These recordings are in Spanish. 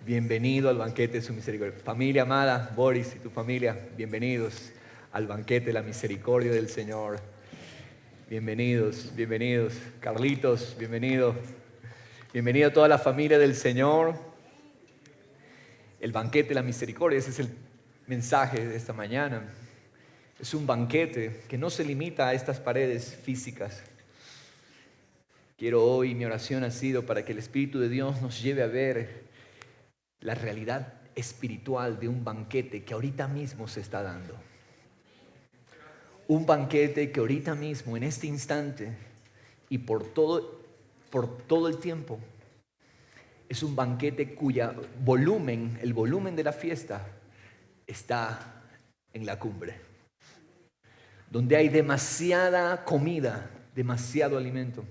Bienvenido al banquete de su misericordia. Familia amada, Boris y tu familia, bienvenidos al banquete de la misericordia del Señor. Bienvenidos, bienvenidos. Carlitos, bienvenido. Bienvenido a toda la familia del Señor. El banquete de la misericordia, ese es el mensaje de esta mañana. Es un banquete que no se limita a estas paredes físicas. Quiero hoy, mi oración ha sido para que el Espíritu de Dios nos lleve a ver la realidad espiritual de un banquete que ahorita mismo se está dando. Un banquete que ahorita mismo, en este instante y por todo el tiempo, es un banquete cuya volumen, el volumen de la fiesta, está en la cumbre. Donde hay demasiada comida, demasiado alimento,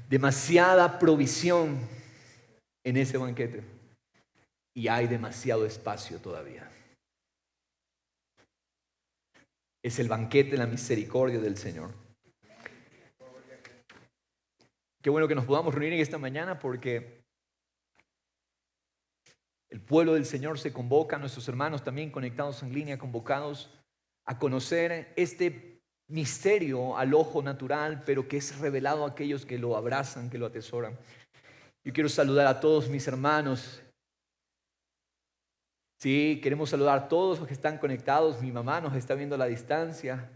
demasiada provisión en ese banquete, y hay demasiado espacio todavía. Es el banquete de la misericordia del Señor. Qué bueno que nos podamos reunir en esta mañana, porque el pueblo del Señor se convoca, nuestros hermanos también conectados en línea, convocados a conocer este misterio al ojo natural, pero que es revelado a aquellos que lo abrazan, que lo atesoran. Yo quiero saludar a todos mis hermanos. Sí, queremos saludar a todos los que están conectados. Mi mamá nos está viendo a la distancia.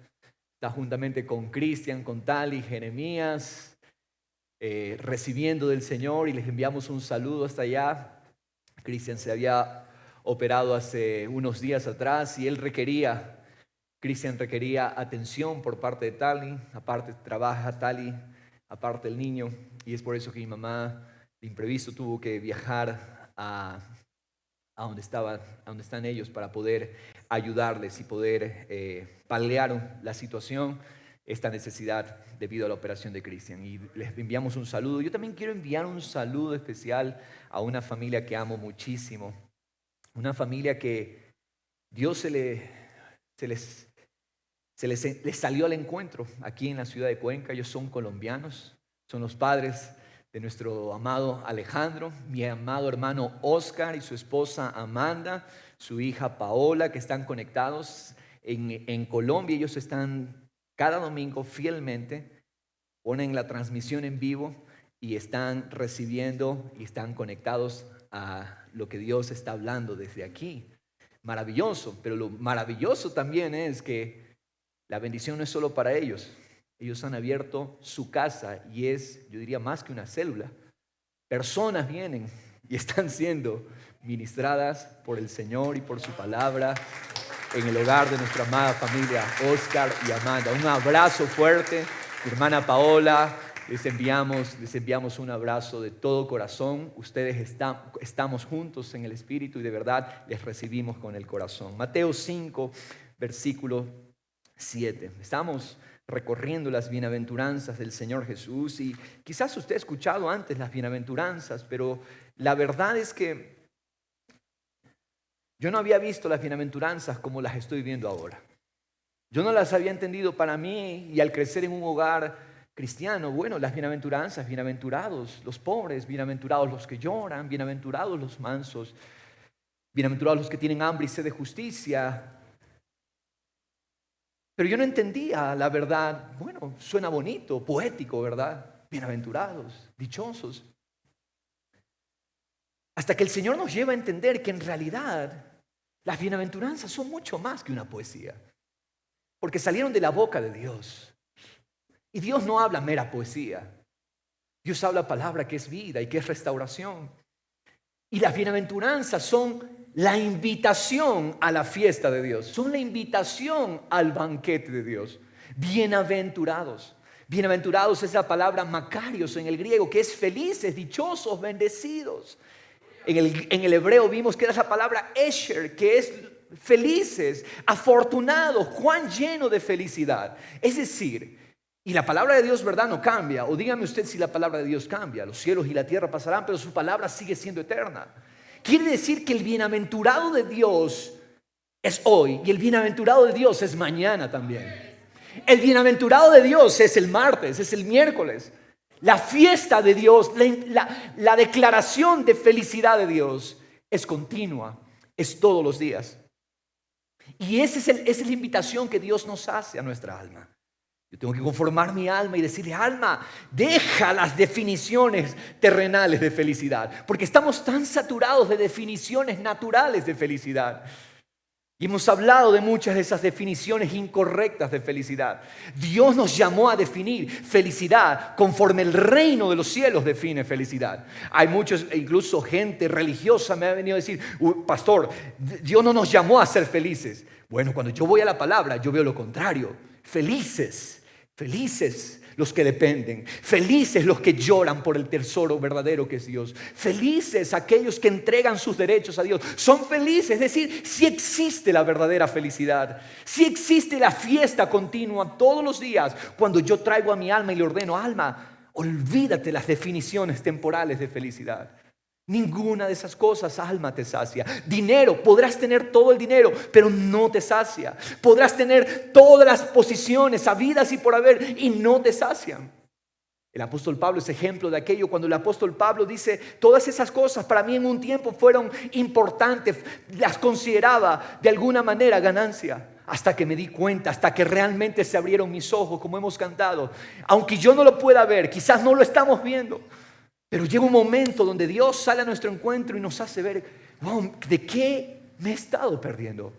Está juntamente con Cristian, con Tali, Jeremías, recibiendo del Señor, y les enviamos un saludo hasta allá. Cristian se había operado hace unos días atrás y Cristian requería atención por parte de Tali. Aparte trabaja Tali, aparte el niño, y es por eso que mi mamá de imprevisto tuvo que viajar a donde están ellos, para poder ayudarles y poder paliar la situación, esta necesidad debido a la operación de Cristian. Y les enviamos un saludo. Yo también quiero enviar un saludo especial a una familia que amo muchísimo, una familia que Dios les salió al encuentro aquí en la ciudad de Cuenca. Ellos son colombianos, son los padres de nuestro amado Alejandro, mi amado hermano Oscar y su esposa Amanda, su hija Paola, que están conectados en Colombia. Ellos están cada domingo fielmente, ponen la transmisión en vivo y están recibiendo y están conectados a lo que Dios está hablando desde aquí. Maravilloso, pero lo maravilloso también es que la bendición no es solo para ellos. Ellos han abierto su casa y es, yo diría, más que una célula. Personas vienen y están siendo ministradas por el Señor y por su palabra en el hogar de nuestra amada familia Oscar y Amanda. Un abrazo fuerte, mi hermana Paola, les enviamos un abrazo de todo corazón. Ustedes estamos juntos en el Espíritu y de verdad les recibimos con el corazón. Mateo 5, versículo 7. Estamos recorriendo las bienaventuranzas del Señor Jesús, y quizás usted ha escuchado antes las bienaventuranzas, pero la verdad es que yo no había visto las bienaventuranzas como las estoy viendo ahora. Yo no las había entendido para mí, y al crecer en un hogar cristiano, bueno, las bienaventuranzas, bienaventurados los pobres, bienaventurados los que lloran, bienaventurados los mansos, bienaventurados los que tienen hambre y sed de justicia. Pero yo no entendía la verdad. Bueno, suena bonito, poético, ¿verdad? Bienaventurados, dichosos. Hasta que el Señor nos lleva a entender que en realidad las bienaventuranzas son mucho más que una poesía, porque salieron de la boca de Dios. Y Dios no habla mera poesía. Dios habla palabra que es vida y que es restauración. Y las bienaventuranzas son la invitación a la fiesta de Dios, son la invitación al banquete de Dios. Bienaventurados. Bienaventurados es la palabra makarios en el griego, que es felices, dichosos, bendecidos. En el hebreo vimos que era esa palabra esher, que es felices, afortunados, cuán lleno de felicidad. Es decir, y la palabra de Dios, ¿verdad?, no cambia. O dígame usted si la palabra de Dios cambia. Los cielos y la tierra pasarán, pero su palabra sigue siendo eterna. Quiere decir que el bienaventurado de Dios es hoy, y el bienaventurado de Dios es mañana también. El bienaventurado de Dios es el martes, es el miércoles. La fiesta de Dios, la declaración de felicidad de Dios es continua, es todos los días. Y esa es la invitación que Dios nos hace a nuestra alma. Yo tengo que conformar mi alma y decirle: alma, deja las definiciones terrenales de felicidad, porque estamos tan saturados de definiciones naturales de felicidad. Y hemos hablado de muchas de esas definiciones incorrectas de felicidad. Dios nos llamó a definir felicidad conforme el reino de los cielos define felicidad. Hay muchos, incluso gente religiosa me ha venido a decir: pastor, Dios no nos llamó a ser felices. Bueno, cuando yo voy a la palabra, yo veo lo contrario. Felices los que dependen, felices los que lloran por el tesoro verdadero que es Dios, felices aquellos que entregan sus derechos a Dios, son felices. Es decir, si existe la verdadera felicidad, si existe la fiesta continua todos los días, cuando yo traigo a mi alma y le ordeno: alma, olvídate las definiciones temporales de felicidad. Ninguna de esas cosas, alma, te sacia. Dinero, podrás tener todo el dinero, pero no te sacia. Podrás tener todas las posiciones habidas y por haber y no te sacian. El apóstol Pablo es ejemplo de aquello, cuando el apóstol Pablo dice: todas esas cosas para mí en un tiempo fueron importantes, las consideraba de alguna manera ganancia, hasta que me di cuenta, hasta que realmente se abrieron mis ojos, como hemos cantado. Aunque yo no lo pueda ver, quizás no lo estamos viendo, pero llega un momento donde Dios sale a nuestro encuentro y nos hace ver: wow, ¿de qué me he estado perdiendo?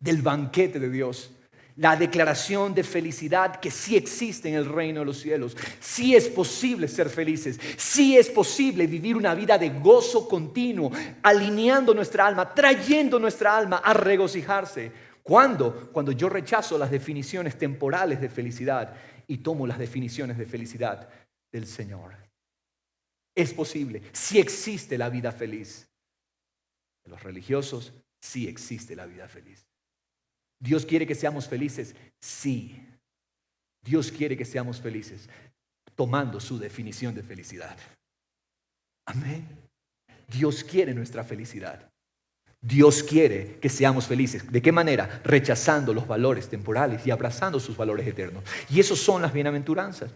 Del banquete de Dios. La declaración de felicidad que sí existe en el reino de los cielos. Sí es posible ser felices. Sí es posible vivir una vida de gozo continuo, alineando nuestra alma, trayendo nuestra alma a regocijarse. ¿Cuándo? Cuando yo rechazo las definiciones temporales de felicidad y tomo las definiciones de felicidad del Señor. Es posible, sí existe la vida feliz. De los religiosos, sí existe la vida feliz. ¿Dios quiere que seamos felices? Sí. Dios quiere que seamos felices, tomando su definición de felicidad. Amén. Dios quiere nuestra felicidad. Dios quiere que seamos felices. ¿De qué manera? Rechazando los valores temporales y abrazando sus valores eternos. Y esos son las bienaventuranzas.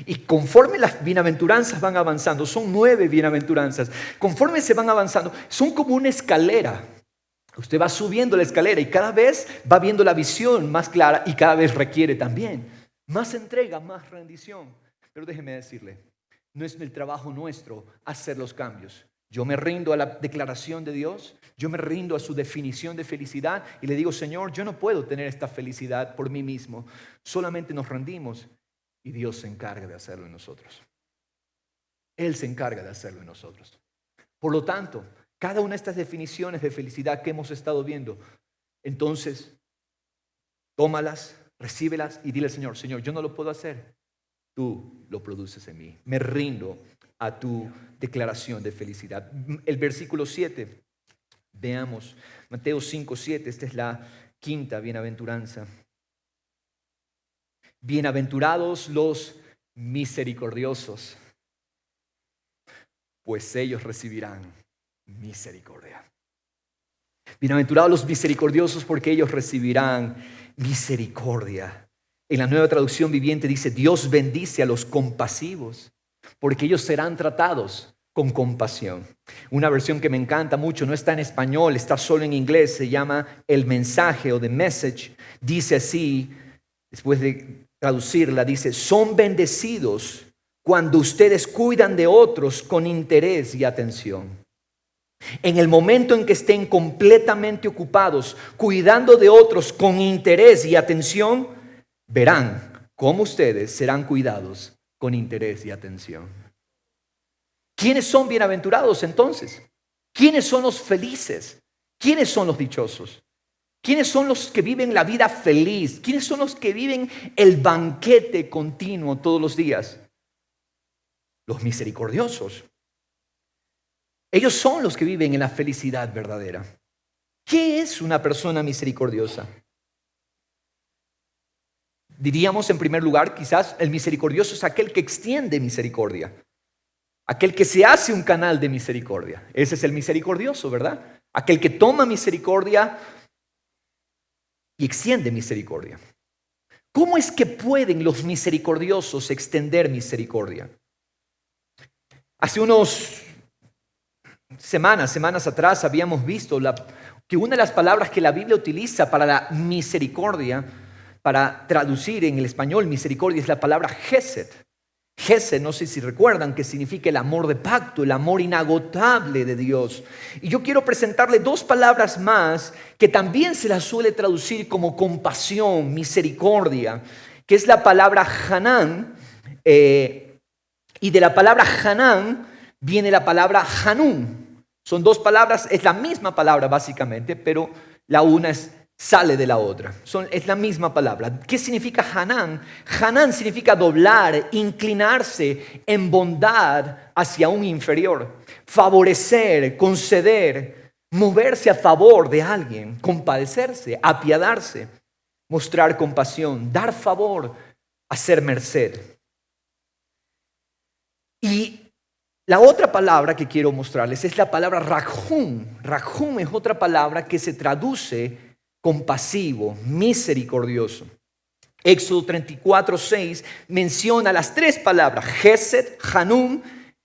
Y conforme las bienaventuranzas van avanzando, son 9 bienaventuranzas, conforme se van avanzando, son como una escalera. Usted va subiendo la escalera y cada vez va viendo la visión más clara, y cada vez requiere también más entrega, más rendición. Pero déjeme decirle, no es el trabajo nuestro hacer los cambios. Yo me rindo a la declaración de Dios, yo me rindo a su definición de felicidad y le digo: Señor, yo no puedo tener esta felicidad por mí mismo. Solamente nos rendimos y Dios se encarga de hacerlo en nosotros. Él se encarga de hacerlo en nosotros. Por lo tanto, cada una de estas definiciones de felicidad que hemos estado viendo, entonces, tómalas, recíbelas y dile al Señor: Señor, yo no lo puedo hacer. Tú lo produces en mí. Me rindo a tu declaración de felicidad. El versículo 7, veamos, Mateo 5:7, esta es la quinta bienaventuranza. Bienaventurados los misericordiosos, pues ellos recibirán misericordia. Bienaventurados los misericordiosos, porque ellos recibirán misericordia. En la Nueva Traducción Viviente dice: Dios bendice a los compasivos, porque ellos serán tratados con compasión. Una versión que me encanta mucho, no está en español, está solo en inglés, se llama El Mensaje o The Message. Dice así, después de traducirla, dice: son bendecidos cuando ustedes cuidan de otros con interés y atención. En el momento en que estén completamente ocupados cuidando de otros con interés y atención, verán cómo ustedes serán cuidados con interés y atención. ¿Quiénes son bienaventurados entonces? ¿Quiénes son los felices? ¿Quiénes son los dichosos? ¿Quiénes son los que viven la vida feliz? ¿Quiénes son los que viven el banquete continuo todos los días? Los misericordiosos. Ellos son los que viven en la felicidad verdadera. ¿Qué es una persona misericordiosa? Diríamos en primer lugar, quizás el misericordioso es aquel que extiende misericordia. Aquel que se hace un canal de misericordia. Ese es el misericordioso, ¿verdad? Aquel que toma misericordia y extiende misericordia. ¿Cómo es que pueden los misericordiosos extender misericordia? Hace unos semanas atrás habíamos visto que una de las palabras que la Biblia utiliza para la misericordia, para traducir en el español misericordia, es la palabra Gesed. Gesed, no sé si recuerdan, que significa el amor de pacto, el amor inagotable de Dios. Y yo quiero presentarle dos palabras más que también se las suele traducir como compasión, misericordia, que es la palabra Hanán, y de la palabra Hanán viene la palabra Hanún. Son dos palabras, es la misma palabra básicamente, pero la una sale de la otra. Es la misma palabra. ¿Qué significa Hanán? Hanán significa doblar, inclinarse en bondad hacia un inferior, favorecer, conceder, moverse a favor de alguien, compadecerse, apiadarse, mostrar compasión, dar favor, hacer merced. Y la otra palabra que quiero mostrarles es la palabra Rajum. Rajum es otra palabra que se traduce compasivo, misericordioso. Éxodo 34:6 menciona las tres palabras, Gesed, Hanum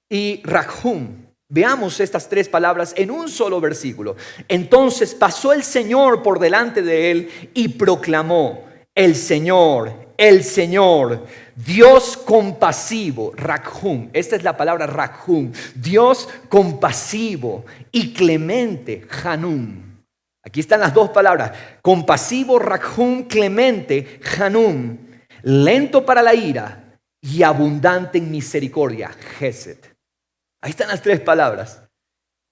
y Rajum. Veamos estas tres palabras en un solo versículo. Entonces pasó el Señor por delante de él y proclamó: el Señor, Dios compasivo, Rajum. Esta es la palabra Rajum. Dios compasivo y clemente, Hanum. Aquí están las dos palabras, compasivo, Rajum, clemente, Hanum, lento para la ira y abundante en misericordia, Gesed. Ahí están las tres palabras,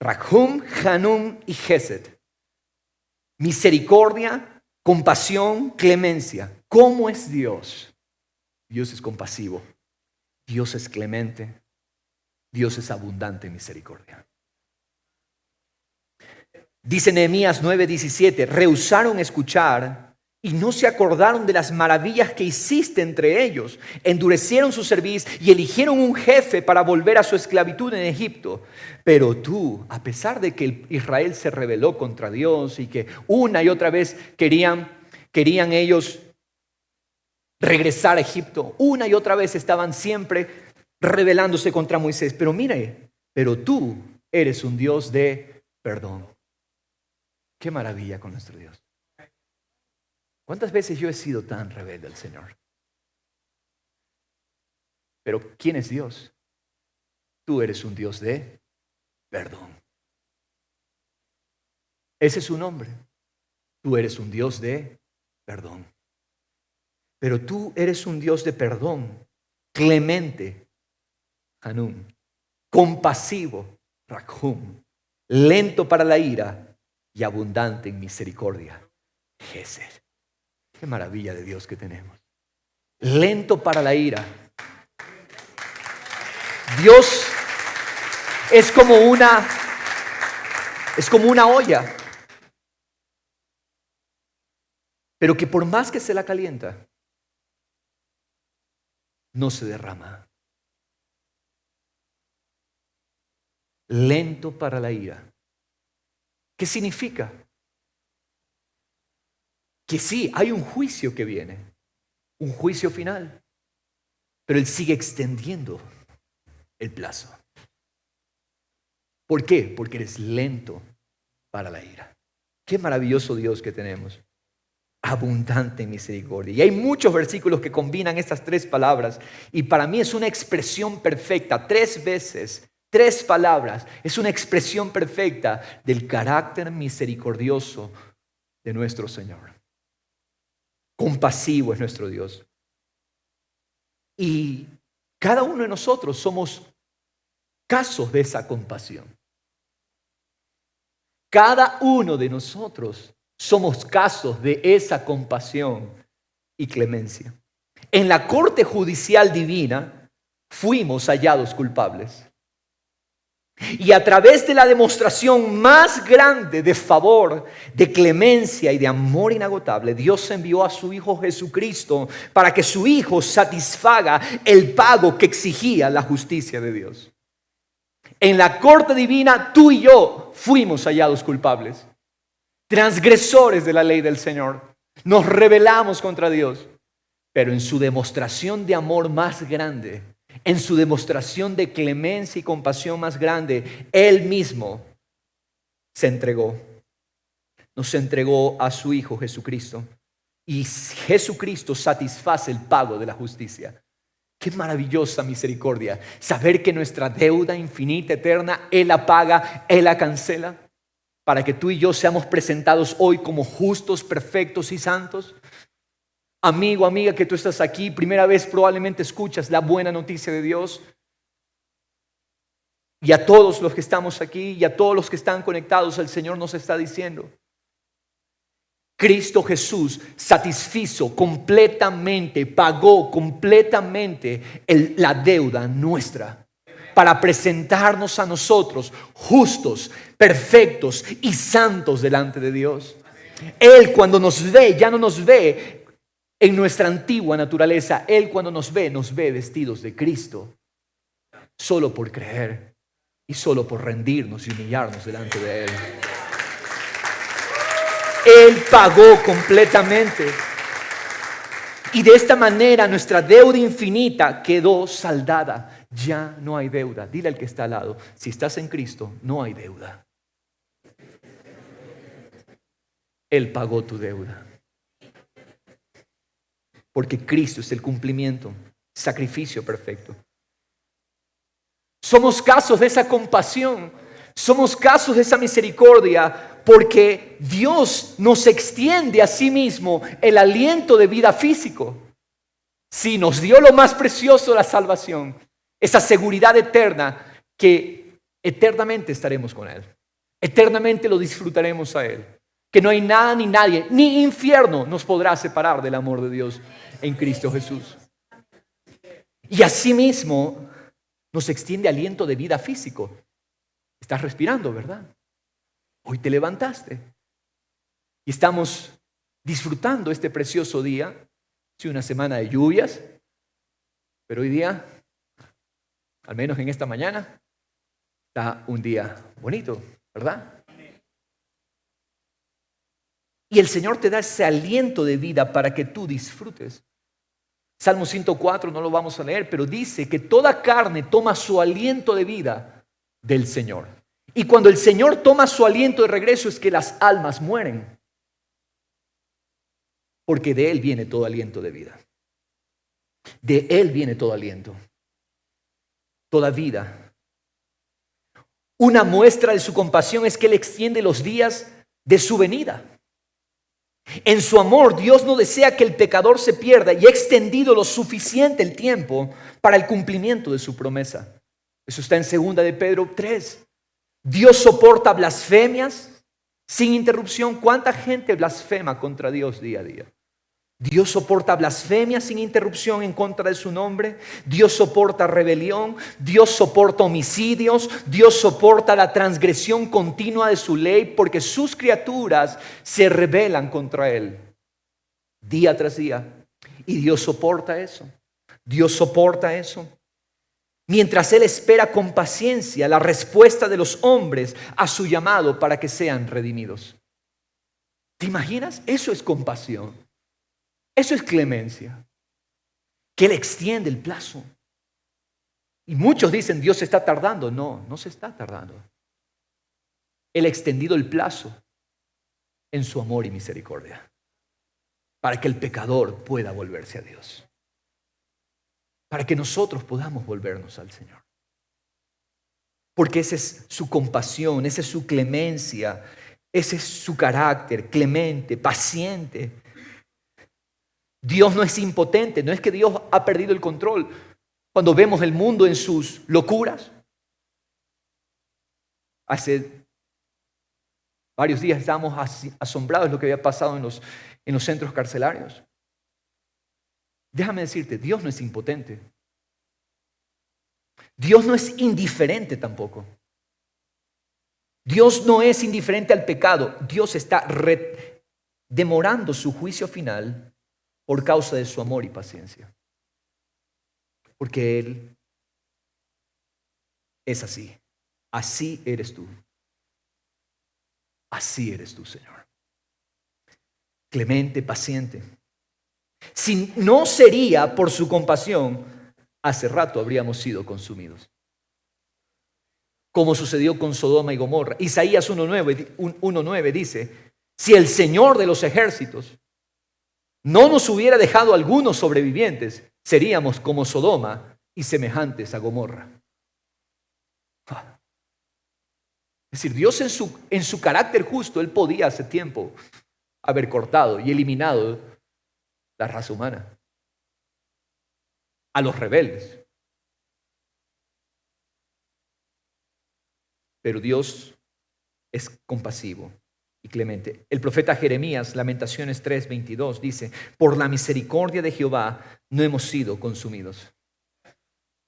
Rajum, Hanum y Gesed. Misericordia, compasión, clemencia. ¿Cómo es Dios? Dios es compasivo, Dios es clemente, Dios es abundante en misericordia. Dice Nehemías 9:17, rehusaron escuchar y no se acordaron de las maravillas que hiciste entre ellos. Endurecieron su cerviz y eligieron un jefe para volver a su esclavitud en Egipto. Pero tú, a pesar de que Israel se rebeló contra Dios y que una y otra vez querían ellos regresar a Egipto, una y otra vez estaban siempre rebelándose contra Moisés. Pero mire, pero tú eres un Dios de perdón. Qué maravilla con nuestro Dios. ¿Cuántas veces yo he sido tan rebelde al Señor? Pero ¿quién es Dios? Tú eres un Dios de perdón. Ese es su nombre. Tú eres un Dios de perdón. Pero tú eres un Dios de perdón, clemente, Hanum, compasivo, Rajum, lento para la ira y abundante en misericordia, Gesed. Qué maravilla de Dios que tenemos. Lento para la ira. Dios es como una olla, pero que por más que se la calienta, no se derrama. Lento para la ira. ¿Qué significa? Que sí, hay un juicio que viene, un juicio final, pero Él sigue extendiendo el plazo. ¿Por qué? Porque eres lento para la ira. Qué maravilloso Dios que tenemos. Abundante en misericordia. Y hay muchos versículos que combinan estas tres palabras y para mí es una expresión perfecta, 3 veces. 3 palabras, es una expresión perfecta del carácter misericordioso de nuestro Señor. Compasivo es nuestro Dios. Y cada uno de nosotros somos casos de esa compasión. Cada uno de nosotros somos casos de esa compasión y clemencia. En la corte judicial divina fuimos hallados culpables. Y a través de la demostración más grande de favor, de clemencia y de amor inagotable, Dios envió a su Hijo Jesucristo para que su Hijo satisfaga el pago que exigía la justicia de Dios. En la corte divina, tú y yo fuimos hallados culpables, transgresores de la ley del Señor. Nos rebelamos contra Dios, pero en su demostración de amor más grande, en su demostración de clemencia y compasión más grande, Él mismo se entregó. Nos entregó a su Hijo Jesucristo. Y Jesucristo satisface el pago de la justicia. Qué maravillosa misericordia. Saber que nuestra deuda infinita, eterna, Él la paga, Él la cancela. Para que tú y yo seamos presentados hoy como justos, perfectos y santos. Amigo, amiga, que tú estás aquí, primera vez probablemente escuchas la buena noticia de Dios. Y a todos los que estamos aquí y a todos los que están conectados, el Señor nos está diciendo: Cristo Jesús satisfizo completamente, pagó completamente la deuda nuestra para presentarnos a nosotros justos, perfectos y santos delante de Dios. Él cuando nos ve, ya no nos ve en nuestra antigua naturaleza. Él cuando nos ve vestidos de Cristo, solo por creer y solo por rendirnos y humillarnos delante de Él. Él pagó completamente. Y de esta manera nuestra deuda infinita quedó saldada. Ya no hay deuda. Dile al que está al lado: si estás en Cristo, no hay deuda. Él pagó tu deuda. Porque Cristo es el cumplimiento, sacrificio perfecto. Somos casos de esa compasión. Somos casos de esa misericordia porque Dios nos extiende a sí mismo el aliento de vida físico. Sí, nos dio lo más precioso, la salvación, esa seguridad eterna que eternamente estaremos con Él. Eternamente lo disfrutaremos a Él. Que no hay nada ni nadie, ni infierno nos podrá separar del amor de Dios en Cristo Jesús. Y asimismo nos extiende aliento de vida físico. Estás respirando, ¿verdad? Hoy te levantaste y estamos disfrutando este precioso día. Sí, una semana de lluvias, pero hoy día, al menos en esta mañana, está un día bonito, ¿verdad? Y el Señor te da ese aliento de vida para que tú disfrutes. Salmo 104, no lo vamos a leer, pero dice que toda carne toma su aliento de vida del Señor. Y cuando el Señor toma su aliento de regreso es que las almas mueren. Porque de Él viene todo aliento de vida. De Él viene todo aliento. Toda vida. Una muestra de su compasión es que Él extiende los días de su venida. En su amor, Dios no desea que el pecador se pierda y ha extendido lo suficiente el tiempo para el cumplimiento de su promesa. Eso está en 2 de Pedro 3. Dios soporta blasfemias sin interrupción. ¿Cuánta gente blasfema contra Dios día a día? Dios soporta blasfemias sin interrupción en contra de su nombre. Dios soporta rebelión. Dios soporta homicidios. Dios soporta la transgresión continua de su ley porque sus criaturas se rebelan contra Él día tras día. Y Dios soporta eso. Dios soporta eso. Mientras Él espera con paciencia la respuesta de los hombres a su llamado para que sean redimidos. ¿Te imaginas? Eso es compasión. Eso es clemencia. Que Él extiende el plazo. Y muchos dicen, Dios se está tardando. No, no se está tardando. Él ha extendido el plazo en su amor y misericordia. Para que el pecador pueda volverse a Dios. Para que nosotros podamos volvernos al Señor. Porque esa es su compasión, esa es su clemencia, ese es su carácter, clemente, paciente. Dios no es impotente, no es que Dios ha perdido el control. Cuando vemos el mundo en sus locuras, hace varios días estábamos asombrados de lo que había pasado en los centros carcelarios. Déjame decirte, Dios no es impotente. Dios no es indiferente tampoco. Dios no es indiferente al pecado. Dios está demorando su juicio final por causa de su amor y paciencia. Porque Él es así. Así eres tú. Así eres tú, Señor. Clemente, paciente. Si no sería por su compasión, hace rato habríamos sido consumidos. Como sucedió con Sodoma y Gomorra. Isaías 1:9 dice, si el Señor de los ejércitos no nos hubiera dejado algunos sobrevivientes, seríamos como Sodoma y semejantes a Gomorra. Es decir, Dios en su carácter justo, Él podía hace tiempo haber cortado y eliminado la raza humana, a los rebeldes. Pero Dios es compasivo y clemente. El profeta Jeremías, Lamentaciones 3:22, dice, por la misericordia de Jehová no hemos sido consumidos.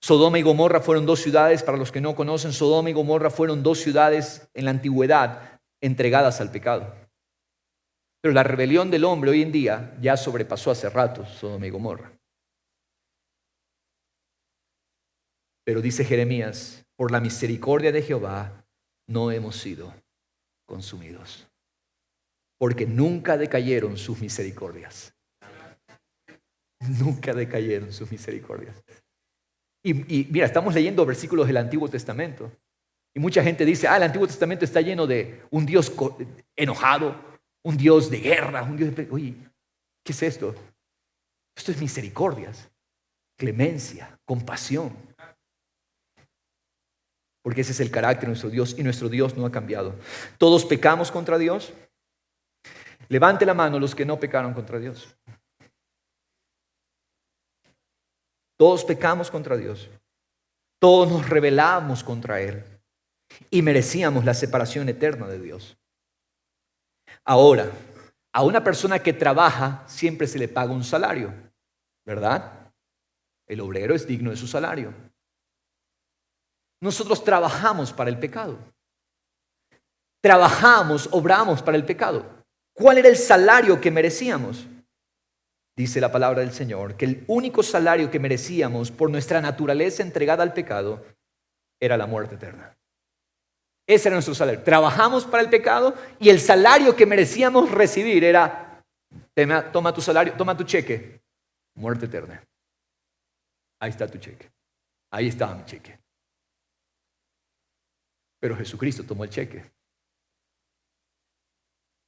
Sodoma y Gomorra fueron dos ciudades, para los que no conocen, Sodoma y Gomorra fueron dos ciudades en la antigüedad entregadas al pecado. Pero la rebelión del hombre hoy en día ya sobrepasó hace rato Sodoma y Gomorra. Pero dice Jeremías, por la misericordia de Jehová no hemos sido consumidos, porque nunca decayeron sus misericordias. Nunca decayeron sus misericordias. Y mira, estamos leyendo versículos del Antiguo Testamento. Y mucha gente dice, el Antiguo Testamento está lleno de un Dios enojado, un Dios de guerra, un Dios de... Oye, ¿qué es esto? Esto es misericordias, clemencia, compasión. Porque ese es el carácter de nuestro Dios y nuestro Dios no ha cambiado. ¿Todos pecamos contra Dios? Levante la mano los que no pecaron contra Dios. Todos pecamos contra Dios. Todos nos rebelamos contra Él y merecíamos la separación eterna de Dios. Ahora, a una persona que trabaja siempre se le paga un salario, ¿verdad? El obrero es digno de su salario. Nosotros trabajamos para el pecado. Trabajamos, obramos para el pecado. ¿Cuál era el salario que merecíamos? Dice la palabra del Señor, que el único salario que merecíamos por nuestra naturaleza entregada al pecado era la muerte eterna. Ese era nuestro salario. Trabajamos para el pecado y el salario que merecíamos recibir era, toma tu salario, toma tu cheque, muerte eterna. Ahí está tu cheque. Ahí estaba mi cheque. Pero Jesucristo tomó el cheque.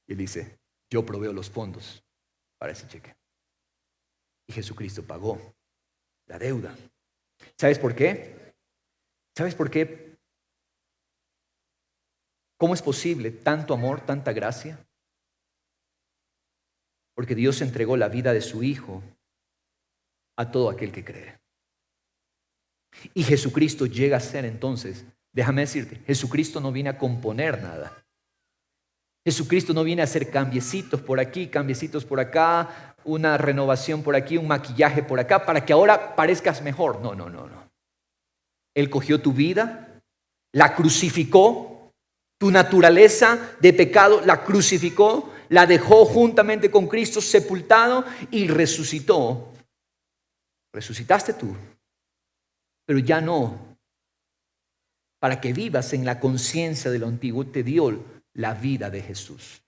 Y él dice, yo proveo los fondos para ese cheque. Y Jesucristo pagó la deuda. ¿Sabes por qué? ¿Sabes por qué? ¿Cómo es posible tanto amor, tanta gracia? Porque Dios entregó la vida de su Hijo a todo aquel que cree. Y Jesucristo llega a ser entonces, déjame decirte, Jesucristo no viene a componer nada. Jesucristo no viene a hacer cambiecitos por aquí, cambiecitos por acá, una renovación por aquí, un maquillaje por acá, para que ahora parezcas mejor. No. Él cogió tu vida, la crucificó, tu naturaleza de pecado la crucificó, la dejó juntamente con Cristo sepultado y resucitó. Resucitaste tú, pero ya no. Para que vivas en la conciencia de lo antiguo, te dio la vida de Jesús.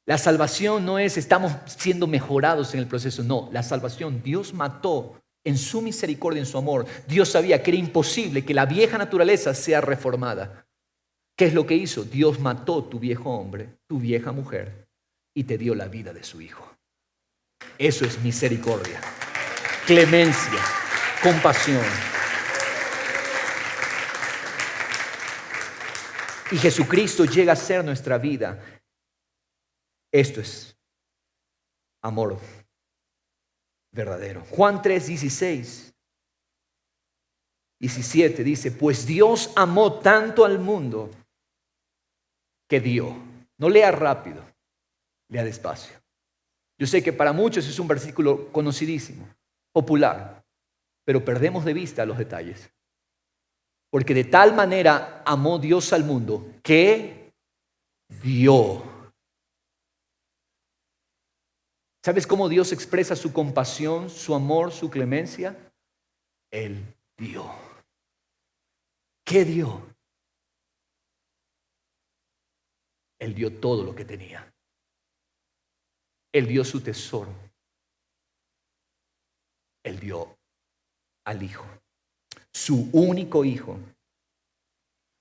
La salvación no es estamos siendo mejorados en el proceso, no. La salvación, Dios mató en su misericordia, en su amor. Dios sabía que era imposible que la vieja naturaleza sea reformada. ¿Qué es lo que hizo? Dios mató tu viejo hombre, tu vieja mujer y te dio la vida de su Hijo. Eso es misericordia, clemencia, compasión. Y Jesucristo llega a ser nuestra vida. Esto es amor verdadero. Juan 3:16, 17 dice, pues Dios amó tanto al mundo que dio. No lea rápido, lea despacio. Yo sé que para muchos es un versículo conocidísimo, popular, pero perdemos de vista los detalles. Porque de tal manera amó Dios al mundo que dio. ¿Sabes cómo Dios expresa su compasión, su amor, su clemencia? Él dio. ¿Qué dio? Él dio todo lo que tenía. Él dio su tesoro. Él dio al Hijo, su único Hijo.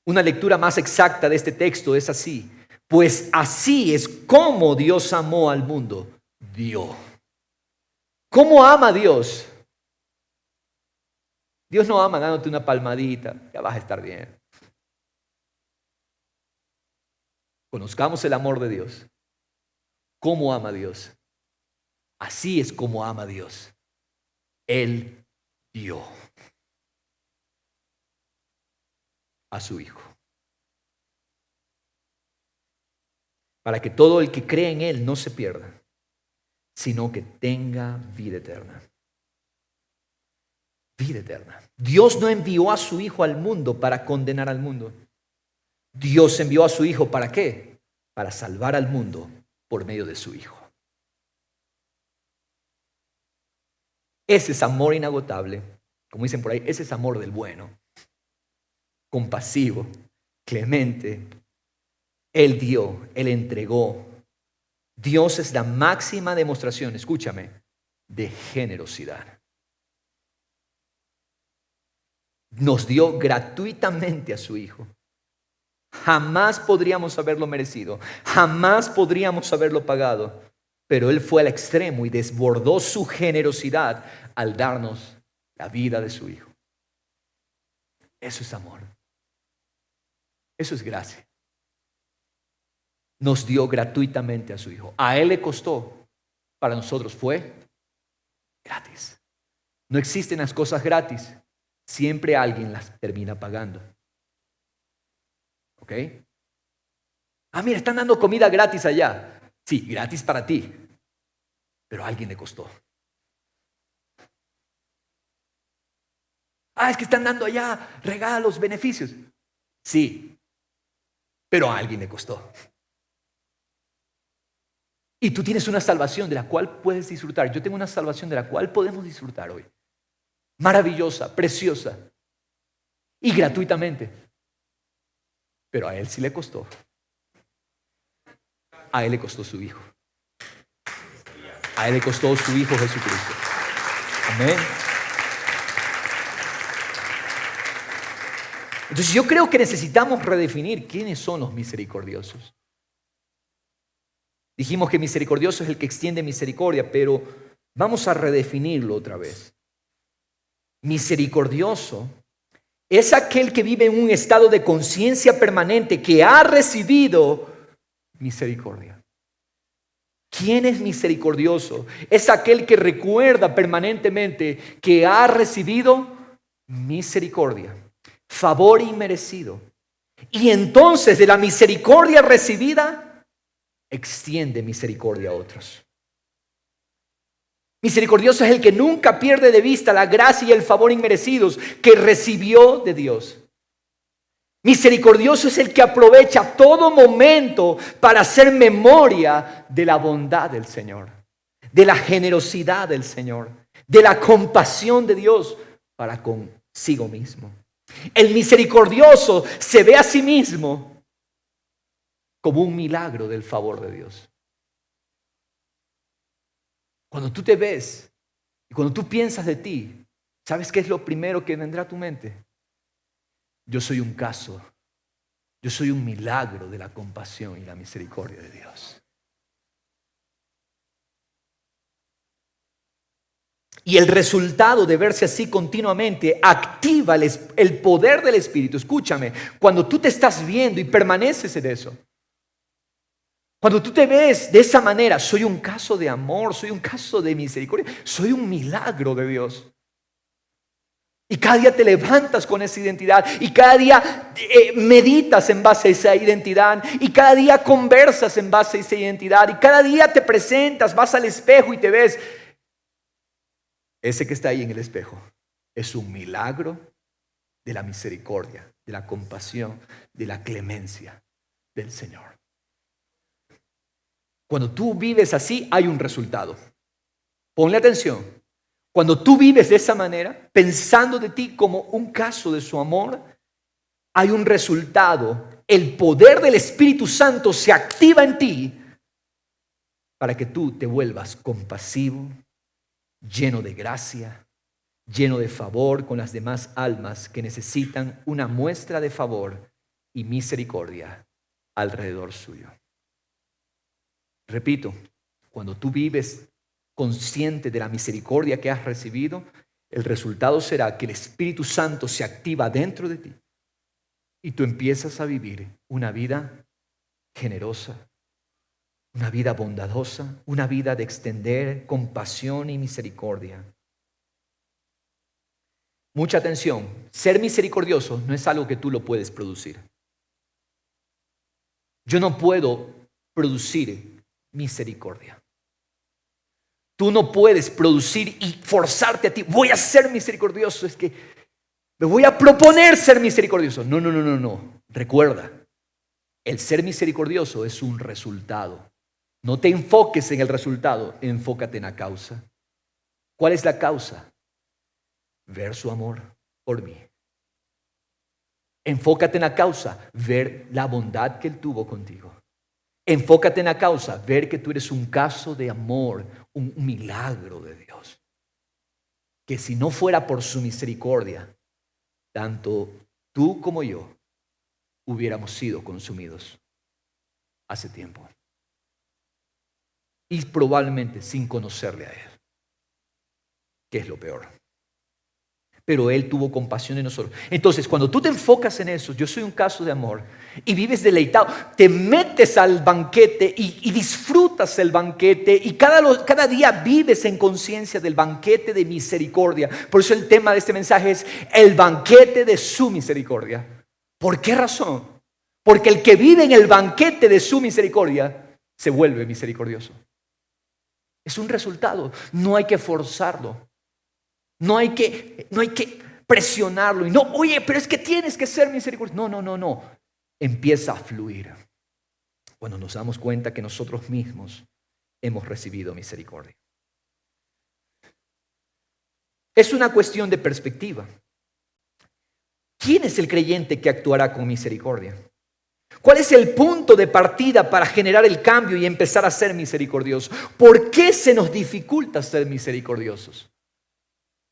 Una lectura más exacta de este texto es así: pues así es como Dios amó al mundo. Dios. ¿Cómo ama a Dios? Dios no ama dándote una palmadita, ya vas a estar bien. Conozcamos el amor de Dios. ¿Cómo ama a Dios? Así es como ama a Dios. Él dio a su Hijo, para que todo el que cree en Él no se pierda, sino que tenga vida eterna. Vida eterna. Dios no envió a su Hijo al mundo para condenar al mundo. Dios envió a su Hijo ¿para qué? Para salvar al mundo por medio de su Hijo. Ese es amor inagotable, como dicen por ahí, ese es amor del bueno, compasivo, clemente. Él dio, Él entregó. Dios es la máxima demostración, escúchame, de generosidad. Nos dio gratuitamente a su Hijo. Jamás podríamos haberlo merecido, jamás podríamos haberlo pagado, pero Él fue al extremo y desbordó su generosidad al darnos la vida de su Hijo. Eso es amor. Eso es gracia. Nos dio gratuitamente a su Hijo. A Él le costó, para nosotros fue gratis. No existen las cosas gratis. Siempre alguien las termina pagando. ¿Ok? Ah, mira, están dando comida gratis allá. Sí, gratis para ti, pero a alguien le costó. Ah, es que están dando allá regalos, beneficios. Sí, pero a alguien le costó. Y tú tienes una salvación de la cual puedes disfrutar. Yo tengo una salvación de la cual podemos disfrutar hoy. Maravillosa, preciosa y gratuitamente. Pero a Él sí le costó. A Él le costó su Hijo. A Él le costó su Hijo Jesucristo. Amén. Entonces yo creo que necesitamos redefinir quiénes son los misericordiosos. Dijimos que misericordioso es el que extiende misericordia, pero vamos a redefinirlo otra vez. Misericordioso es aquel que vive en un estado de conciencia permanente, que ha recibido misericordia. ¿Quién es misericordioso? Es aquel que recuerda permanentemente que ha recibido misericordia, favor inmerecido. Y entonces de la misericordia recibida, extiende misericordia a otros. Misericordioso es el que nunca pierde de vista la gracia y el favor inmerecidos que recibió de Dios. Misericordioso es el que aprovecha todo momento para hacer memoria de la bondad del Señor, de la generosidad del Señor, de la compasión de Dios para consigo mismo. El misericordioso se ve a sí mismo como un milagro del favor de Dios. Cuando tú te ves y cuando tú piensas de ti, ¿sabes qué es lo primero que vendrá a tu mente? Yo soy un caso, yo soy un milagro de la compasión y la misericordia de Dios. Y el resultado de verse así continuamente activa el poder del Espíritu. Escúchame, cuando tú te estás viendo y permaneces en eso, cuando tú te ves de esa manera, soy un caso de amor, soy un caso de misericordia, soy un milagro de Dios. Y cada día te levantas con esa identidad y cada día meditas en base a esa identidad y cada día conversas en base a esa identidad y cada día te presentas, vas al espejo y te ves. Ese que está ahí en el espejo es un milagro de la misericordia, de la compasión, de la clemencia del Señor. Cuando tú vives así, hay un resultado. Ponle atención. Cuando tú vives de esa manera, pensando de ti como un caso de su amor, hay un resultado. El poder del Espíritu Santo se activa en ti para que tú te vuelvas compasivo, lleno de gracia, lleno de favor con las demás almas que necesitan una muestra de favor y misericordia alrededor suyo. Repito, cuando tú vives consciente de la misericordia que has recibido, el resultado será que el Espíritu Santo se activa dentro de ti y tú empiezas a vivir una vida generosa, una vida bondadosa, una vida de extender compasión y misericordia. Mucha atención, ser misericordioso no es algo que tú lo puedes producir. Yo no puedo producir misericordia. Tú no puedes producir y forzarte a ti. Voy a ser misericordioso. Es que me voy a proponer ser misericordioso. No. Recuerda, el ser misericordioso es un resultado. No te enfoques en el resultado, enfócate en la causa. ¿Cuál es la causa? Ver su amor por mí. Enfócate en la causa, ver la bondad que Él tuvo contigo. Enfócate en la causa, ver que tú eres un caso de amor, un milagro de Dios. Que si no fuera por su misericordia, tanto tú como yo hubiéramos sido consumidos hace tiempo. Y probablemente sin conocerle a Él, que es lo peor. Pero Él tuvo compasión de nosotros. Entonces, cuando tú te enfocas en eso, yo soy un caso de amor, y vives deleitado, te metes al banquete y disfrutas el banquete, y cada día vives en conciencia del banquete de misericordia. Por eso el tema de este mensaje es el banquete de su misericordia. ¿Por qué razón? Porque el que vive en el banquete de su misericordia se vuelve misericordioso. Es un resultado, no hay que forzarlo. No hay que presionarlo. Y no, oye, pero es que tienes que ser misericordioso. No. Empieza a fluir cuando nos damos cuenta que nosotros mismos hemos recibido misericordia. Es una cuestión de perspectiva. ¿Quién es el creyente que actuará con misericordia? ¿Cuál es el punto de partida para generar el cambio y empezar a ser misericordiosos? ¿Por qué se nos dificulta ser misericordiosos?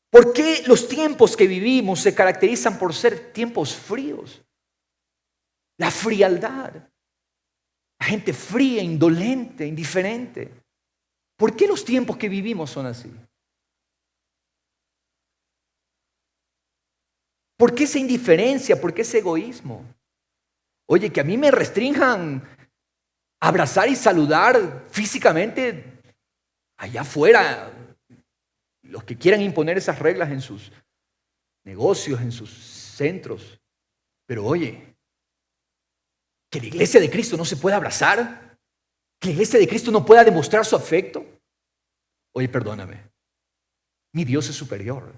¿Por qué los tiempos que vivimos se caracterizan por ser tiempos fríos? La frialdad. La gente fría, indolente, indiferente. ¿Por qué los tiempos que vivimos son así? ¿Por qué esa indiferencia? ¿Por qué ese egoísmo? Oye, que a mí me restrinjan abrazar y saludar físicamente allá afuera. Los que quieran imponer esas reglas en sus negocios, en sus centros. Pero oye, que la iglesia de Cristo no se pueda abrazar, que la iglesia de Cristo no pueda demostrar su afecto. Oye, perdóname, mi Dios es superior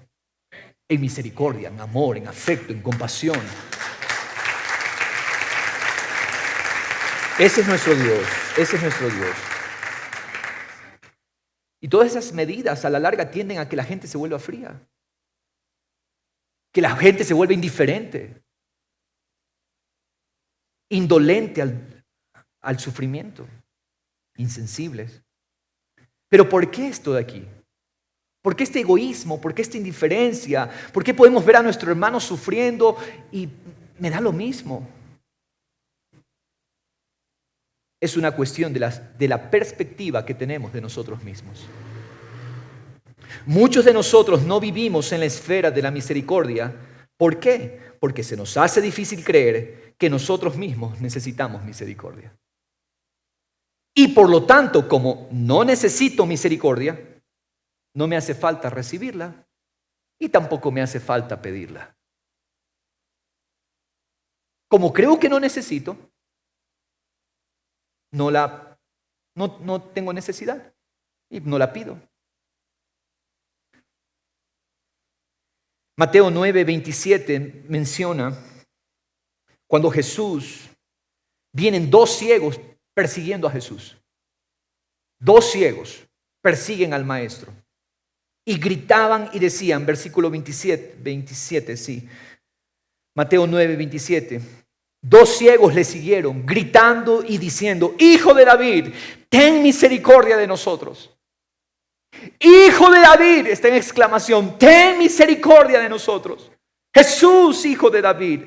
en misericordia, en amor, en afecto, en compasión. Ese es nuestro Dios, ese es nuestro Dios. Y todas esas medidas a la larga tienden a que la gente se vuelva fría, que la gente se vuelva indiferente, indolente al sufrimiento, insensibles. Pero ¿por qué esto de aquí? ¿Por qué este egoísmo? ¿Por qué esta indiferencia? ¿Por qué podemos ver a nuestro hermano sufriendo y me da lo mismo? Es una cuestión de la perspectiva que tenemos de nosotros mismos. Muchos de nosotros no vivimos en la esfera de la misericordia. ¿Por qué? Porque se nos hace difícil creer que nosotros mismos necesitamos misericordia. Y por lo tanto, como no necesito misericordia, no me hace falta recibirla y tampoco me hace falta pedirla. Como creo que no necesito, no tengo necesidad y no la pido. Mateo 9:27 menciona cuando vienen dos ciegos persiguiendo a Jesús. Dos ciegos persiguen al maestro y gritaban y decían, versículo 27, sí. Mateo 9:27. Dos ciegos le siguieron, gritando y diciendo, Hijo de David, ten misericordia de nosotros. Hijo de David, está en exclamación, ten misericordia de nosotros. Jesús, Hijo de David,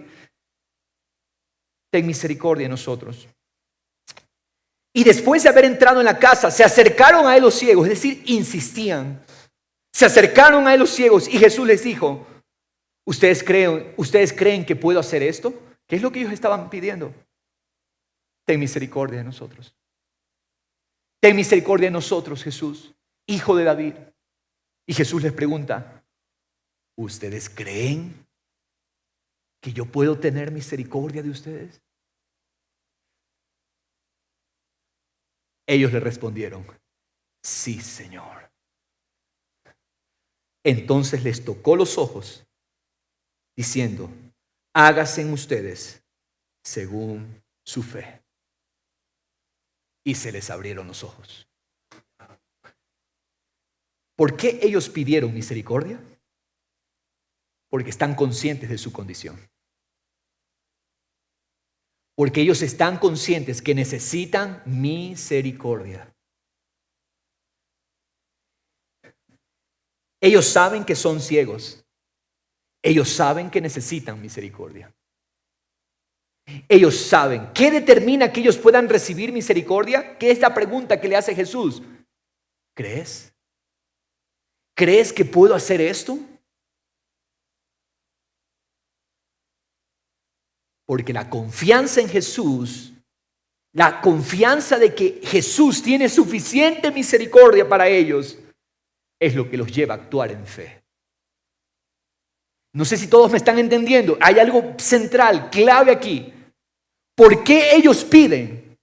ten misericordia de nosotros. Y después de haber entrado en la casa, se acercaron a él los ciegos, es decir, insistían. Se acercaron a él los ciegos y Jesús les dijo, ¿ustedes creen que puedo hacer esto? ¿Qué es lo que ellos estaban pidiendo? Ten misericordia de nosotros. Ten misericordia de nosotros, Jesús, Hijo de David. Y Jesús les pregunta, ¿ustedes creen que yo puedo tener misericordia de ustedes? Ellos le respondieron, sí, Señor. Entonces les tocó los ojos, diciendo, hágase en ustedes según su fe. Y se les abrieron los ojos. ¿Por qué ellos pidieron misericordia? Porque están conscientes de su condición. Porque ellos están conscientes que necesitan misericordia. Ellos saben que son ciegos. Ellos saben que necesitan misericordia. Ellos saben. ¿Qué determina que ellos puedan recibir misericordia? ¿Qué es la pregunta que le hace Jesús? ¿Crees? ¿Crees que puedo hacer esto? Porque la confianza en Jesús, la confianza de que Jesús tiene suficiente misericordia para ellos, es lo que los lleva a actuar en fe. No sé si todos me están entendiendo. Hay algo central, clave aquí. ¿Por qué ellos piden?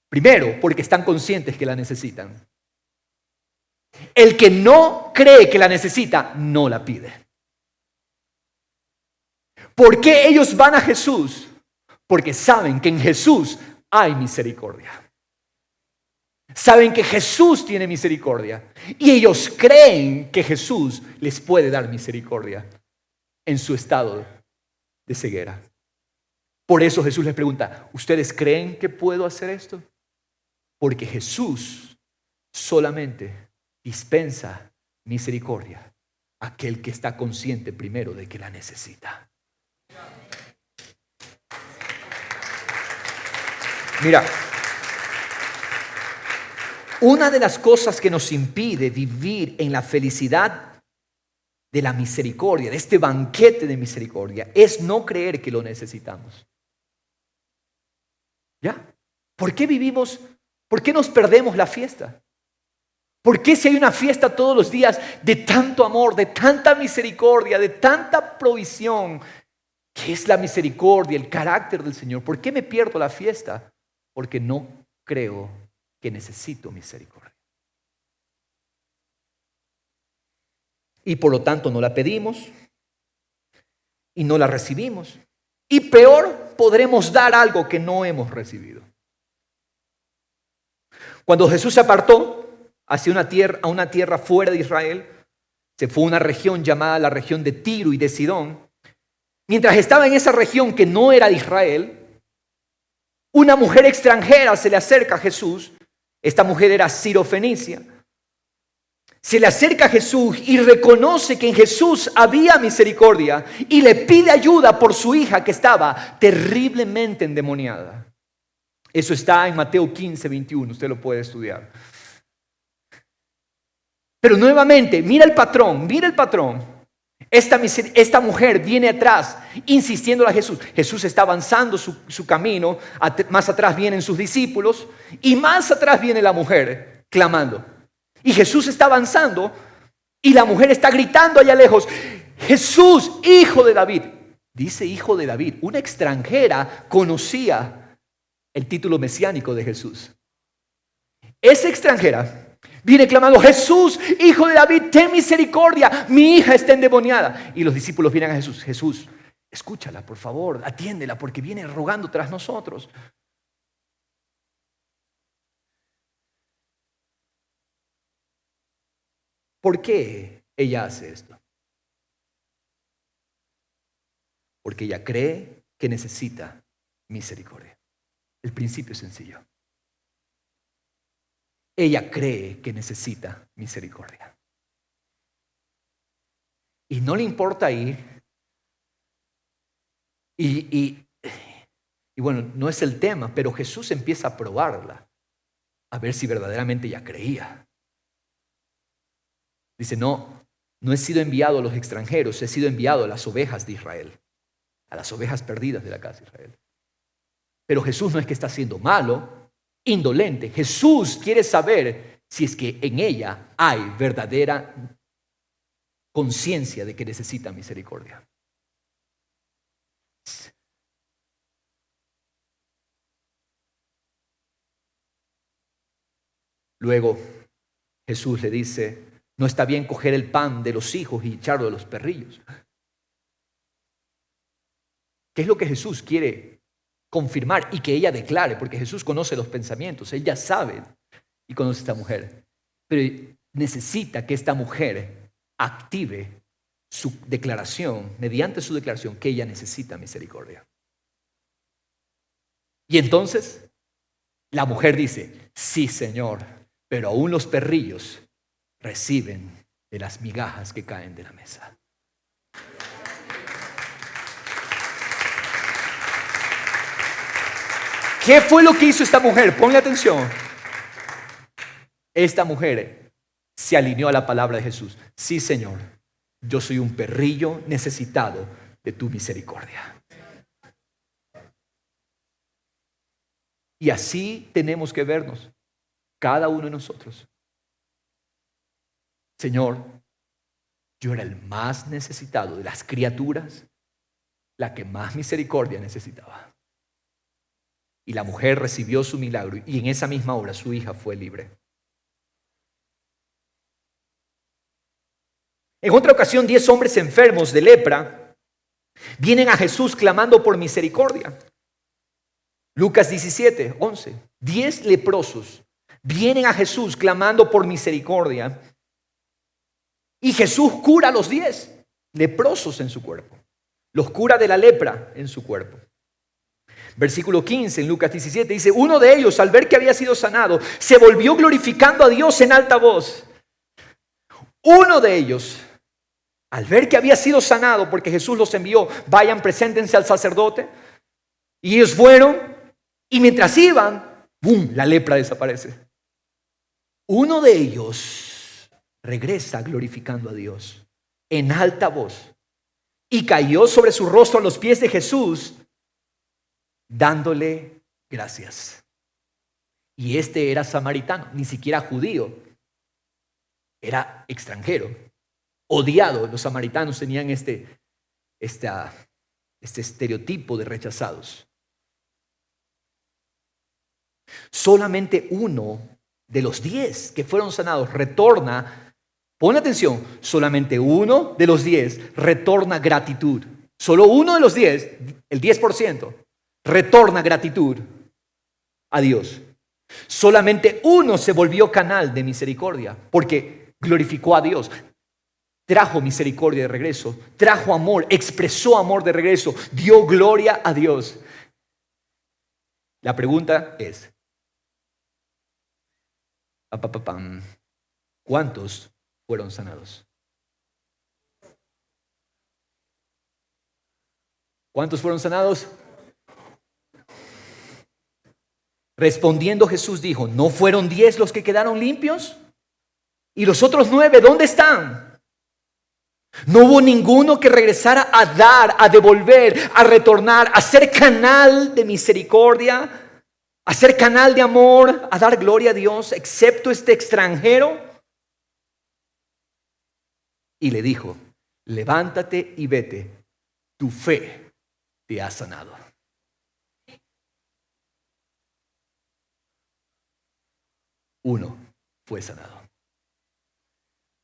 Primero, porque están conscientes que la necesitan. El que no cree que la necesita, no la pide. ¿Por qué ellos van a Jesús? Porque saben que en Jesús hay misericordia. Saben que Jesús tiene misericordia. Y ellos creen que Jesús les puede dar misericordia en su estado de ceguera. Por eso Jesús les pregunta, ¿ustedes creen que puedo hacer esto? Porque Jesús solamente dispensa misericordia a aquel que está consciente primero de que la necesita. Mira, una de las cosas que nos impide vivir en la felicidad de la misericordia, de este banquete de misericordia, es no creer que lo necesitamos. ¿Ya? ¿Por qué vivimos? ¿Por qué nos perdemos la fiesta? ¿Por qué si hay una fiesta todos los días de tanto amor, de tanta misericordia, de tanta provisión, que es la misericordia, el carácter del Señor? ¿Por qué me pierdo la fiesta? Porque no creo que necesito misericordia. Y por lo tanto no la pedimos y no la recibimos. Y peor, podremos dar algo que no hemos recibido. Cuando Jesús se apartó hacia a una tierra fuera de Israel, se fue a una región llamada la región de Tiro y de Sidón. Mientras estaba en esa región que no era de Israel, una mujer extranjera se le acerca a Jesús. Esta mujer era sirofenicia. Se le acerca a Jesús y reconoce que en Jesús había misericordia y le pide ayuda por su hija que estaba terriblemente endemoniada. Eso está en Mateo 15, 21, usted lo puede estudiar. Pero nuevamente, mira el patrón. Esta mujer viene atrás, insistiendo a Jesús. Jesús está avanzando su camino, más atrás vienen sus discípulos y más atrás viene la mujer clamando. Y Jesús está avanzando y la mujer está gritando allá lejos, Jesús, hijo de David. Dice hijo de David, una extranjera conocía el título mesiánico de Jesús. Esa extranjera viene clamando, Jesús, hijo de David, ten misericordia, mi hija está endemoniada. Y los discípulos vienen a Jesús, Jesús, escúchala, por favor, atiéndela porque viene rogando tras nosotros. ¿Por qué ella hace esto? Porque ella cree que necesita misericordia. El principio es sencillo. ella cree que necesita misericordia. Y no le importa ir. Y bueno, no es el tema, pero Jesús empieza a probarla, a ver si verdaderamente ella creía. Dice, no he sido enviado a los extranjeros, he sido enviado a las ovejas de Israel, a las ovejas perdidas de la casa de Israel. Pero Jesús no es que está siendo malo, indolente. Jesús quiere saber si es que en ella hay verdadera conciencia de que necesita misericordia. Luego Jesús le dice, no está bien coger el pan de los hijos y echarlo de los perrillos. ¿Qué es lo que Jesús quiere confirmar y que ella declare? Porque Jesús conoce los pensamientos, ella sabe y conoce a esta mujer. Pero necesita que esta mujer active su declaración, mediante su declaración, que ella necesita misericordia. Y entonces la mujer dice, sí, Señor, pero aún los perrillos reciben de las migajas que caen de la mesa. ¿Qué fue lo que hizo esta mujer? Ponle atención. Esta mujer se alineó a la palabra de Jesús. Sí, Señor, yo soy un perrillo necesitado de tu misericordia. Y así tenemos que vernos, cada uno de nosotros. Señor, yo era el más necesitado de las criaturas, la que más misericordia necesitaba. Y la mujer recibió su milagro y en esa misma hora su hija fue libre. En otra ocasión, 10 hombres enfermos de lepra vienen a Jesús clamando por misericordia. Lucas 17, 11. 10 leprosos vienen a Jesús clamando por misericordia. Y Jesús cura a los 10 leprosos en su cuerpo. Los cura de la lepra en su cuerpo. Versículo 15 en Lucas 17 dice, uno de ellos al ver que había sido sanado, se volvió glorificando a Dios en alta voz. Uno de ellos, al ver que había sido sanado, porque Jesús los envió, vayan, preséntense al sacerdote. Y ellos fueron, y mientras iban, ¡bum!, la lepra desaparece. Uno de ellos regresa glorificando a Dios en alta voz y cayó sobre su rostro a los pies de Jesús, dándole gracias. Y este era samaritano, ni siquiera judío, era extranjero, odiado. Los samaritanos tenían este estereotipo de rechazados. Solamente uno de los 10 que fueron sanados retorna, pon atención, solamente uno de los 10 retorna gratitud. Solo uno de los 10, el 10%, retorna gratitud a Dios. Solamente uno se volvió canal de misericordia porque glorificó a Dios. Trajo misericordia de regreso, trajo amor, expresó amor de regreso, dio gloria a Dios. La pregunta es, ¿cuántos fueron sanados? ¿Cuántos fueron sanados? Respondiendo Jesús dijo, ¿no fueron 10 los que quedaron limpios? ¿Y los otros 9 dónde están? No hubo ninguno que regresara a dar, a devolver, a retornar, a ser canal de misericordia, a ser canal de amor, a dar gloria a Dios, excepto este extranjero. Y le dijo, levántate y vete, tu fe te ha sanado. Uno fue sanado.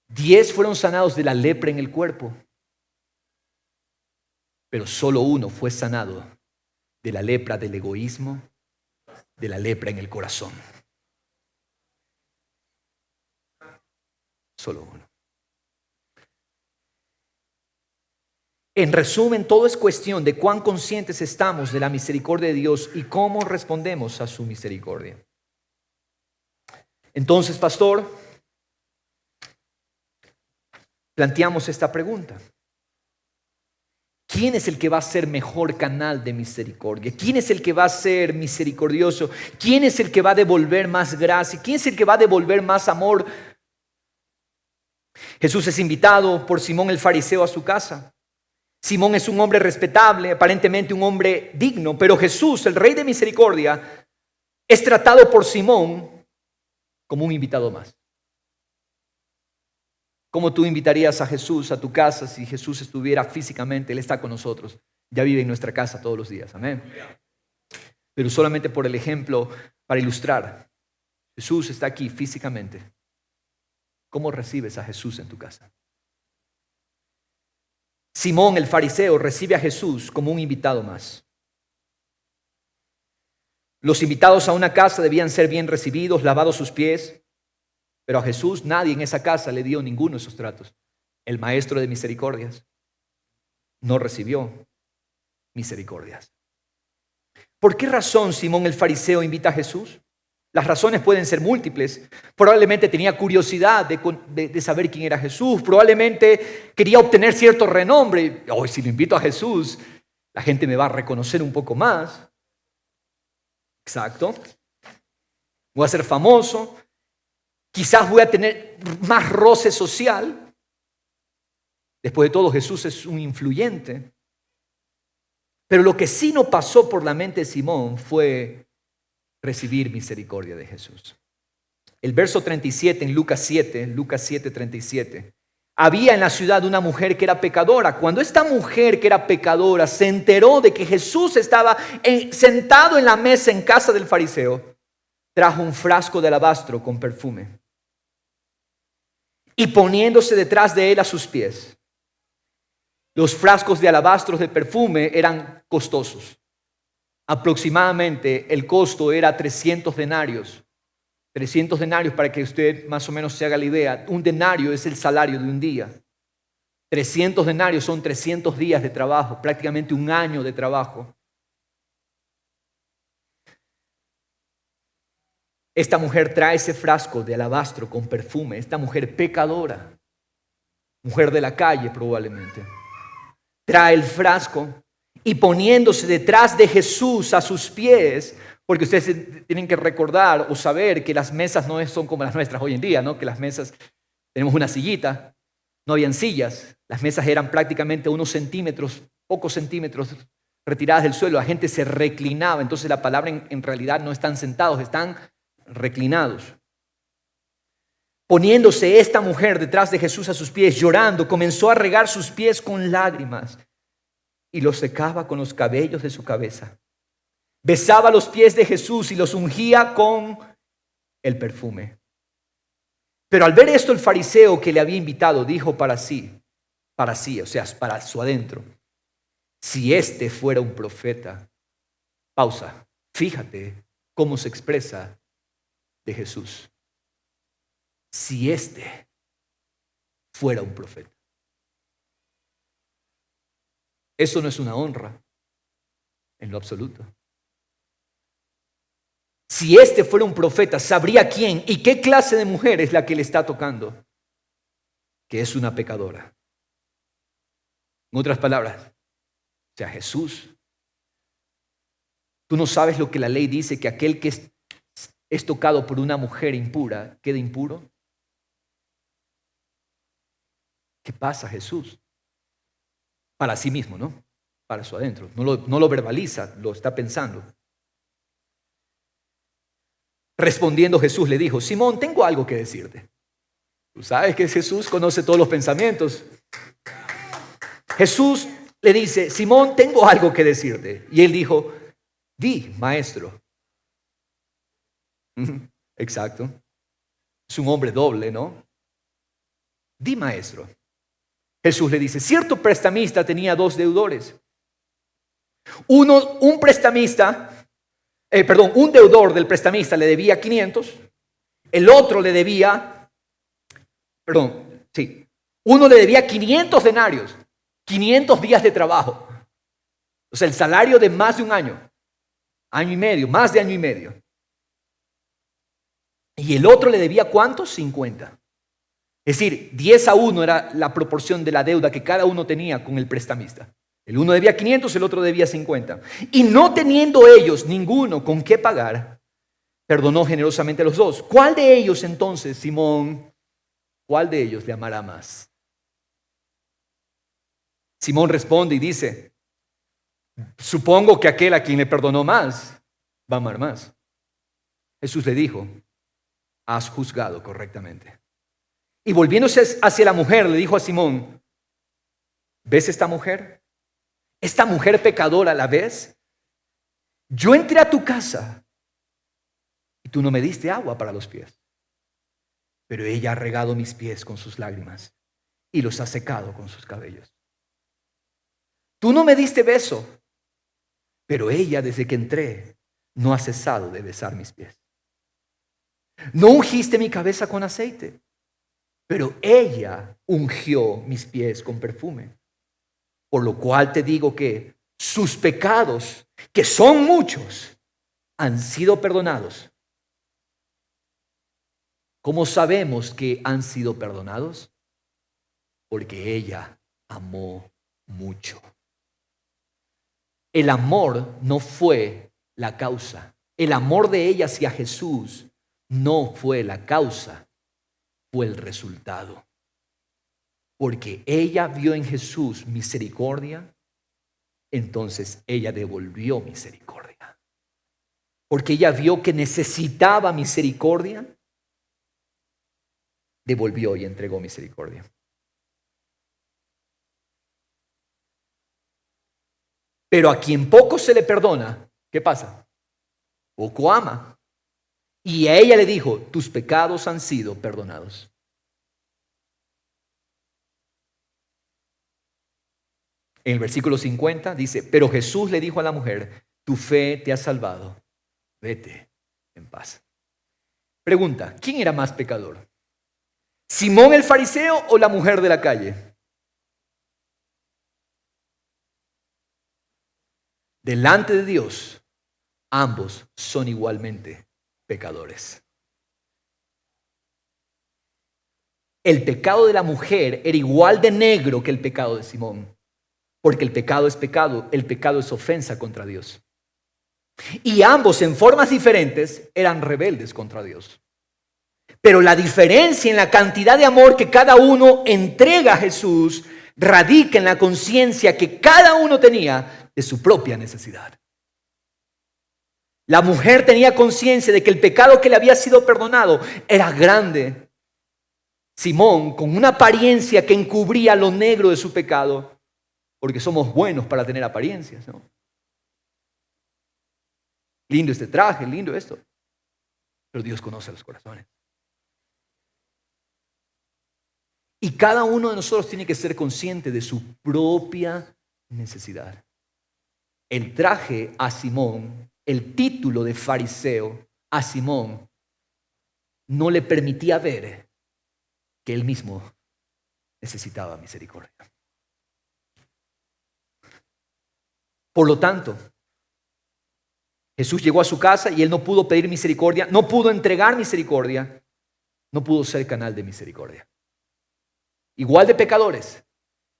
10 fueron sanados de la lepra en el cuerpo, pero solo uno fue sanado de la lepra del egoísmo, de la lepra en el corazón. Solo uno. En resumen, todo es cuestión de cuán conscientes estamos de la misericordia de Dios y cómo respondemos a su misericordia. Entonces, pastor, planteamos esta pregunta. ¿Quién es el que va a ser mejor canal de misericordia? ¿Quién es el que va a ser misericordioso? ¿Quién es el que va a devolver más gracia? ¿Quién es el que va a devolver más amor? Jesús es invitado por Simón el fariseo a su casa. Simón es un hombre respetable, aparentemente un hombre digno, pero Jesús, el Rey de Misericordia, es tratado por Simón como un invitado más. ¿Cómo tú invitarías a Jesús a tu casa si Jesús estuviera físicamente? Él está con nosotros, ya vive en nuestra casa todos los días, amén. Pero solamente por el ejemplo, para ilustrar, Jesús está aquí físicamente. ¿Cómo recibes a Jesús en tu casa? Simón el fariseo recibe a Jesús como un invitado más. Los invitados a una casa debían ser bien recibidos, lavados sus pies. Pero a Jesús nadie en esa casa le dio ninguno de esos tratos. El maestro de misericordias no recibió misericordias. ¿Por qué razón Simón el fariseo invita a Jesús? Las razones pueden ser múltiples. Probablemente tenía curiosidad de saber quién era Jesús. Probablemente quería obtener cierto renombre. Hoy si lo invito a Jesús, la gente me va a reconocer un poco más. Exacto. Voy a ser famoso. Quizás voy a tener más roce social. Después de todo, Jesús es un influyente. Pero lo que sí no pasó por la mente de Simón fue recibir misericordia de Jesús. El verso 37 en Lucas 7, 37. Había en la ciudad una mujer que era pecadora. Cuando esta mujer que era pecadora se enteró de que Jesús estaba sentado en la mesa en casa del fariseo, trajo un frasco de alabastro con perfume y poniéndose detrás de él a sus pies. Los frascos de alabastro de perfume eran costosos. Aproximadamente el costo era 300 denarios. 300 denarios, para que usted más o menos se haga la idea. Un denario es el salario de un día. 300 denarios son 300 días de trabajo, prácticamente un año de trabajo. Esta mujer trae ese frasco de alabastro con perfume. Esta mujer pecadora, mujer de la calle probablemente, trae el frasco y poniéndose detrás de Jesús a sus pies, porque ustedes tienen que recordar o saber que las mesas no son como las nuestras hoy en día, ¿no? Que las mesas, tenemos una sillita, no habían sillas, las mesas eran prácticamente unos centímetros, pocos centímetros retiradas del suelo, la gente se reclinaba, entonces la palabra en realidad no están sentados, están reclinados. Poniéndose esta mujer detrás de Jesús a sus pies, llorando, comenzó a regar sus pies con lágrimas y los secaba con los cabellos de su cabeza. Besaba los pies de Jesús y los ungía con el perfume. Pero al ver esto, el fariseo que le había invitado dijo para sí, o sea, para su adentro: si este fuera un profeta. Pausa. Fíjate cómo se expresa de Jesús. Si este fuera un profeta. Eso no es una honra en lo absoluto. Si este fuera un profeta, sabría quién y qué clase de mujer es la que le está tocando, que es una pecadora. En otras palabras, o sea, Jesús. Tú no sabes lo que la ley dice, que aquel que es tocado por una mujer impura queda impuro. ¿Qué pasa, Jesús? Para sí mismo, ¿no? Para su adentro. No lo verbaliza, lo está pensando. Respondiendo Jesús le dijo: Simón, tengo algo que decirte. Tú sabes que Jesús conoce todos los pensamientos. Jesús le dice: Simón, tengo algo que decirte. Y él dijo: di, maestro. Exacto. Es un hombre doble, ¿no? Di, maestro. Jesús le dice: cierto prestamista tenía 2 deudores. Un deudor del prestamista le debía 500. El otro le debía, uno le debía 500 denarios, 500 días de trabajo. O sea, el salario de más de un año y medio, más de año y medio. Y el otro le debía ¿cuántos? 50. Es decir, 10-1 era la proporción de la deuda que cada uno tenía con el prestamista. El uno debía 500, el otro debía 50. Y no teniendo ellos ninguno con qué pagar, perdonó generosamente a los dos. ¿Cuál de ellos entonces, Simón, cuál de ellos le amará más? Simón responde y dice, supongo que aquel a quien le perdonó más va a amar más. Jesús le dijo, has juzgado correctamente. Y volviéndose hacia la mujer, le dijo a Simón, ¿ves esta mujer? ¿Esta mujer pecadora la ves? Yo entré a tu casa y tú no me diste agua para los pies, pero ella ha regado mis pies con sus lágrimas y los ha secado con sus cabellos. Tú no me diste beso, pero ella desde que entré no ha cesado de besar mis pies. No ungiste mi cabeza con aceite, pero ella ungió mis pies con perfume. Por lo cual te digo que sus pecados, que son muchos, han sido perdonados. ¿Cómo sabemos que han sido perdonados? Porque ella amó mucho. El amor no fue la causa. El amor de ella hacia Jesús no fue la causa, fue el resultado. Porque ella vio en Jesús misericordia, entonces ella devolvió misericordia. Porque ella vio que necesitaba misericordia, devolvió y entregó misericordia. Pero a quien poco se le perdona, ¿qué pasa? Poco ama. Y a ella le dijo, tus pecados han sido perdonados. En el versículo 50 dice, pero Jesús le dijo a la mujer, tu fe te ha salvado, vete en paz. Pregunta, ¿quién era más pecador? ¿Simón el fariseo o la mujer de la calle? Delante de Dios, ambos son igualmente pecadores. El pecado de la mujer era igual de negro que el pecado de Simón, porque el pecado es ofensa contra Dios. Y ambos en formas diferentes eran rebeldes contra Dios. Pero la diferencia en la cantidad de amor que cada uno entrega a Jesús radica en la conciencia que cada uno tenía de su propia necesidad. La mujer tenía conciencia de que el pecado que le había sido perdonado era grande. Simón, con una apariencia que encubría lo negro de su pecado, porque somos buenos para tener apariencias, ¿no? Lindo este traje, lindo esto. Pero Dios conoce los corazones. Y cada uno de nosotros tiene que ser consciente de su propia necesidad. El traje a Simón, el título de fariseo a Simón, no le permitía ver que él mismo necesitaba misericordia. Por lo tanto, Jesús llegó a su casa y él no pudo pedir misericordia, no pudo entregar misericordia, no pudo ser canal de misericordia. Igual de pecadores,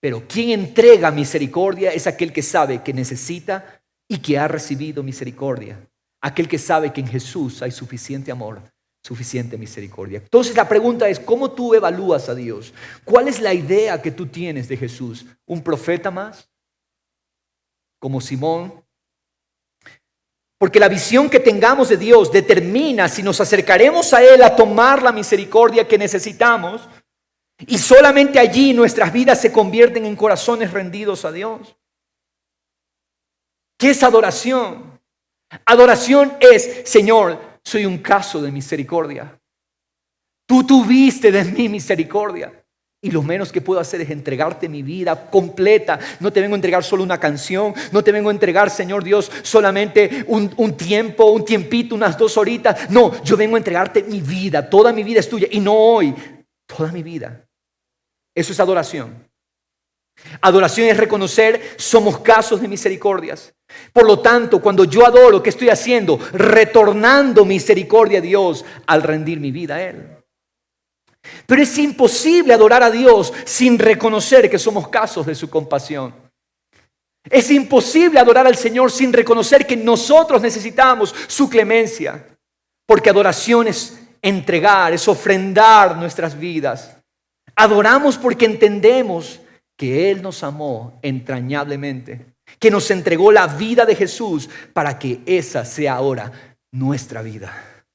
pero quien entrega misericordia es aquel que sabe que necesita y que ha recibido misericordia. Aquel que sabe que en Jesús hay suficiente amor, suficiente misericordia. Entonces la pregunta es, ¿cómo tú evalúas a Dios? ¿Cuál es la idea que tú tienes de Jesús? ¿Un profeta más? Como Simón. Porque la visión que tengamos de Dios determina si nos acercaremos a Él a tomar la misericordia que necesitamos. Y solamente allí nuestras vidas se convierten en corazones rendidos a Dios. ¿Qué es adoración? Adoración es, Señor, soy un caso de misericordia. Tú tuviste de mí misericordia. Y lo menos que puedo hacer es entregarte mi vida completa. No te vengo a entregar solo una canción. No te vengo a entregar, Señor Dios, solamente un tiempo, un tiempito, unas 2 horitas. No, yo vengo a entregarte mi vida. Toda mi vida es tuya. Y no hoy, toda mi vida. Eso es adoración. Adoración es reconocer, somos casos de misericordias. Por lo tanto, cuando yo adoro, ¿qué estoy haciendo? Retornando misericordia a Dios al rendir mi vida a Él. Pero es imposible adorar a Dios sin reconocer que somos casos de su compasión. Es imposible adorar al Señor sin reconocer que nosotros necesitamos su clemencia. Porque adoración es entregar, es ofrendar nuestras vidas. Adoramos porque entendemos que Él nos amó entrañablemente, que nos entregó la vida de Jesús para que esa sea ahora nuestra vida.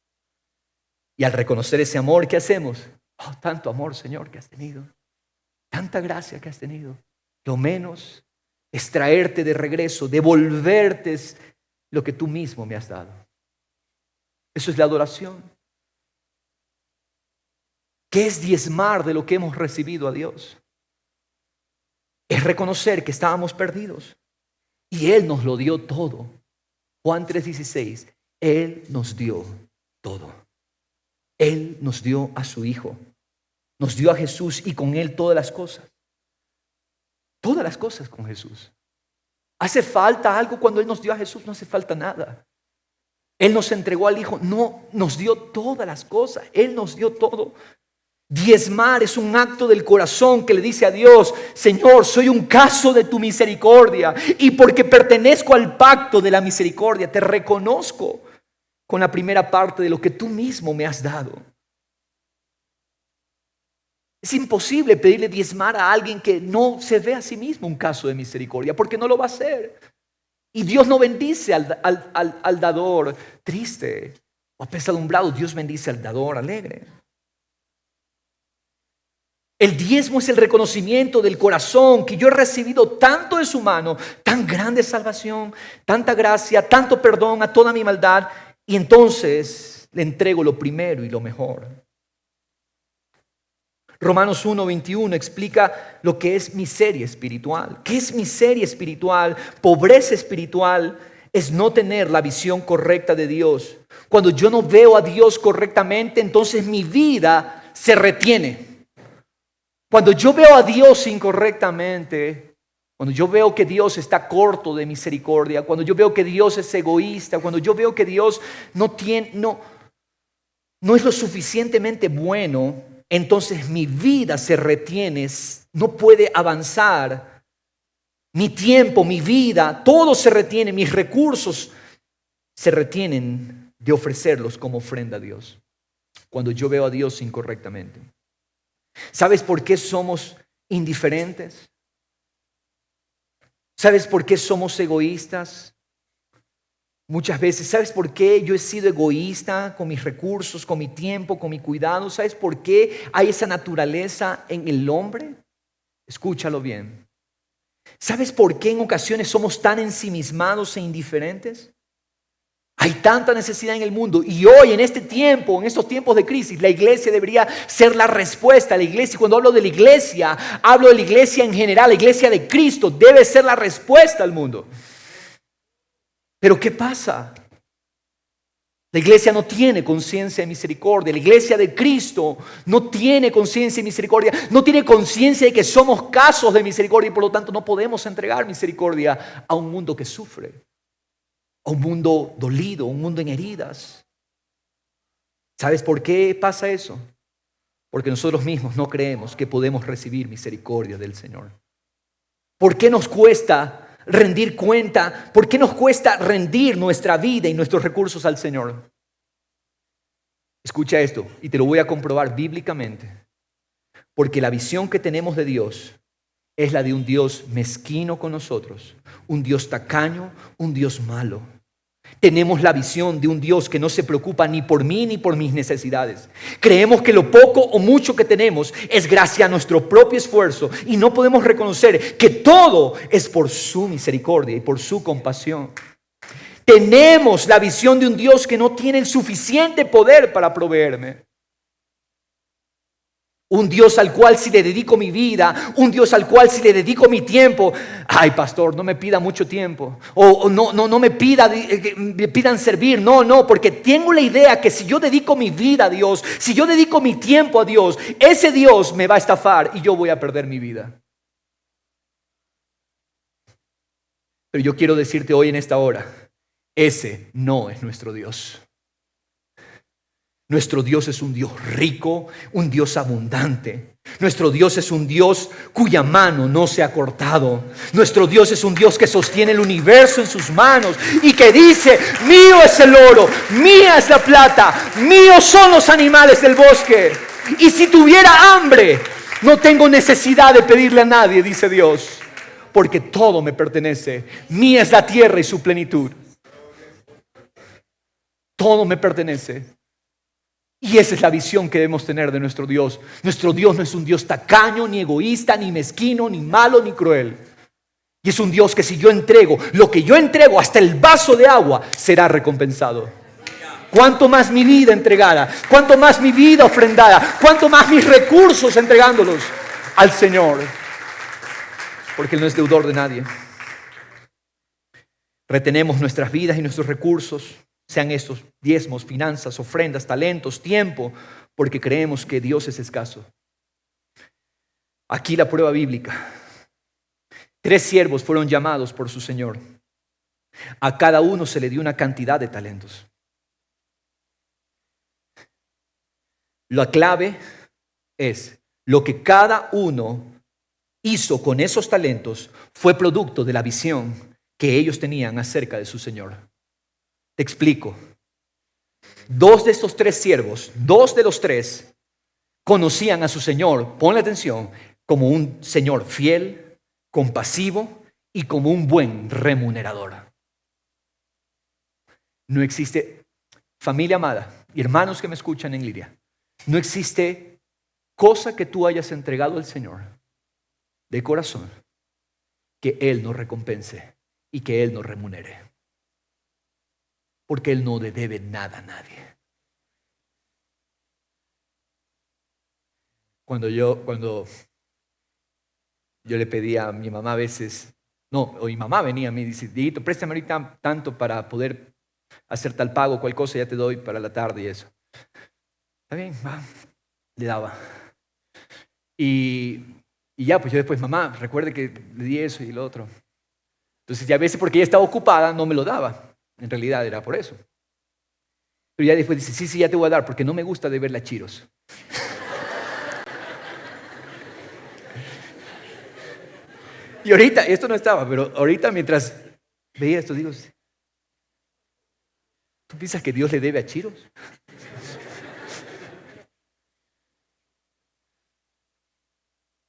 Y al reconocer ese amor, ¿qué hacemos? Oh, tanto amor, Señor, que has tenido. Tanta gracia que has tenido. Lo menos es traerte de regreso, devolverte lo que tú mismo me has dado. Eso es la adoración. ¿Qué es diezmar de lo que hemos recibido a Dios? Es reconocer que estábamos perdidos y Él nos lo dio todo. Juan 3:16, Él nos dio todo. Él nos dio a su Hijo, nos dio a Jesús y con Él todas las cosas. Todas las cosas con Jesús. ¿Hace falta algo cuando Él nos dio a Jesús? No hace falta nada. Él nos entregó al Hijo, no, nos dio todas las cosas. Él nos dio todo. Diezmar es un acto del corazón que le dice a Dios: Señor, soy un caso de tu misericordia y porque pertenezco al pacto de la misericordia, te reconozco con la primera parte de lo que tú mismo me has dado. Es imposible pedirle diezmar a alguien que no se ve a sí mismo un caso de misericordia, porque no lo va a hacer. Y Dios no bendice al dador triste o apesadumbrado. Dios bendice al dador alegre. El diezmo es el reconocimiento del corazón que yo he recibido tanto de su mano, tan grande salvación, tanta gracia, tanto perdón a toda mi maldad, y entonces le entrego lo primero y lo mejor. Romanos 1:21 explica lo que es miseria espiritual. ¿Qué es miseria espiritual? Pobreza espiritual es no tener la visión correcta de Dios. Cuando yo no veo a Dios correctamente, entonces mi vida se retiene. Cuando yo veo a Dios incorrectamente, cuando yo veo que Dios está corto de misericordia, cuando yo veo que Dios es egoísta, cuando yo veo que Dios no es lo suficientemente bueno, entonces mi vida se retiene, no puede avanzar. Mi tiempo, mi vida, todo se retiene, mis recursos se retienen de ofrecerlos como ofrenda a Dios. Cuando yo veo a Dios incorrectamente. ¿Sabes por qué somos indiferentes? ¿Sabes por qué somos egoístas? Muchas veces, ¿sabes por qué yo he sido egoísta con mis recursos, con mi tiempo, con mi cuidado? ¿Sabes por qué hay esa naturaleza en el hombre? Escúchalo bien. ¿Sabes por qué en ocasiones somos tan ensimismados e indiferentes? Hay tanta necesidad en el mundo y hoy en este tiempo, en estos tiempos de crisis, la iglesia debería ser la respuesta. La iglesia, cuando hablo de la iglesia, hablo de la iglesia en general, la iglesia de Cristo debe ser la respuesta al mundo. Pero ¿qué pasa? La iglesia no tiene conciencia de misericordia. La iglesia de Cristo no tiene conciencia de misericordia. No tiene conciencia de que somos casos de misericordia y por lo tanto no podemos entregar misericordia a un mundo que sufre. A un mundo dolido, un mundo en heridas. ¿Sabes por qué pasa eso? Porque nosotros mismos no creemos que podemos recibir misericordia del Señor. ¿Por qué nos cuesta rendir cuenta? ¿Por qué nos cuesta rendir nuestra vida y nuestros recursos al Señor? Escucha esto y te lo voy a comprobar bíblicamente. Porque la visión que tenemos de Dios es la de un Dios mezquino con nosotros, un Dios tacaño, un Dios malo. Tenemos la visión de un Dios que no se preocupa ni por mí ni por mis necesidades. Creemos que lo poco o mucho que tenemos es gracias a nuestro propio esfuerzo y no podemos reconocer que todo es por su misericordia y por su compasión. Tenemos la visión de un Dios que no tiene el suficiente poder para proveerme. Un Dios al cual si le dedico mi vida, un Dios al cual si le dedico mi tiempo, ay pastor, no me pida mucho tiempo, o no me pidan servir, no, porque tengo la idea que si yo dedico mi vida a Dios, si yo dedico mi tiempo a Dios, ese Dios me va a estafar y yo voy a perder mi vida. Pero yo quiero decirte hoy en esta hora, ese no es nuestro Dios. Nuestro Dios es un Dios rico, un Dios abundante. Nuestro Dios es un Dios cuya mano no se ha cortado. Nuestro Dios es un Dios que sostiene el universo en sus manos y que dice: mío es el oro, mía es la plata, míos son los animales del bosque. Y si tuviera hambre, no tengo necesidad de pedirle a nadie, dice Dios, porque todo me pertenece. Mía es la tierra y su plenitud. Todo me pertenece. Y esa es la visión que debemos tener de nuestro Dios. Nuestro Dios no es un Dios tacaño, ni egoísta, ni mezquino, ni malo, ni cruel. Y es un Dios que si yo entrego lo que yo entrego, hasta el vaso de agua, será recompensado. Cuanto más mi vida entregada, cuanto más mi vida ofrendada, cuanto más mis recursos entregándolos al Señor. Porque Él no es deudor de nadie. Retenemos nuestras vidas y nuestros recursos, sean estos diezmos, finanzas, ofrendas, talentos, tiempo, porque creemos que Dios es escaso. Aquí la prueba bíblica. 3 siervos fueron llamados por su Señor. A cada uno se le dio una cantidad de talentos. La clave es lo que cada uno hizo con esos talentos fue producto de la visión que ellos tenían acerca de su Señor. Te explico. 2 de estos 3 siervos, 2 de los 3, conocían a su Señor, ponle atención, como un Señor fiel, compasivo y como un buen remunerador. No existe, familia amada y hermanos que me escuchan en Liria, no existe cosa que tú hayas entregado al Señor de corazón que Él no recompense y que Él no remunere. Porque Él no le debe nada a nadie. Cuando yo le pedía a mi mamá a veces, o mi mamá venía a mí y dice: Dieguito, préstame ahorita tanto para poder hacer tal pago, cual cosa ya te doy para la tarde y eso. Está bien, va. Le daba. Y ya, pues yo después: mamá, recuerde que le di eso y lo otro. Entonces ya a veces, porque ella estaba ocupada, no me lo daba. En realidad era por eso. Pero ya después dice: sí, ya te voy a dar, porque no me gusta deberle a chiros. Y ahorita, esto no estaba, pero ahorita mientras veía esto, digo: ¿tú piensas que Dios le debe a chiros?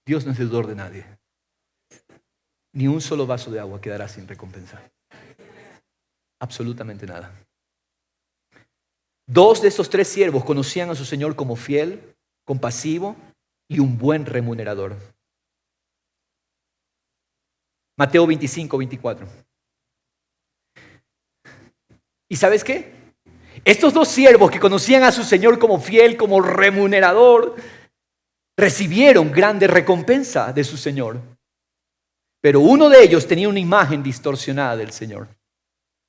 Dios no es deudor de nadie. Ni un solo vaso de agua quedará sin recompensa. Absolutamente nada. 2 de estos 3 siervos conocían a su Señor como fiel, compasivo y un buen remunerador. Mateo 25, 24. ¿Y sabes qué? Estos 2 siervos que conocían a su Señor como fiel, como remunerador, recibieron grande recompensa de su Señor. Pero uno de ellos tenía una imagen distorsionada del Señor.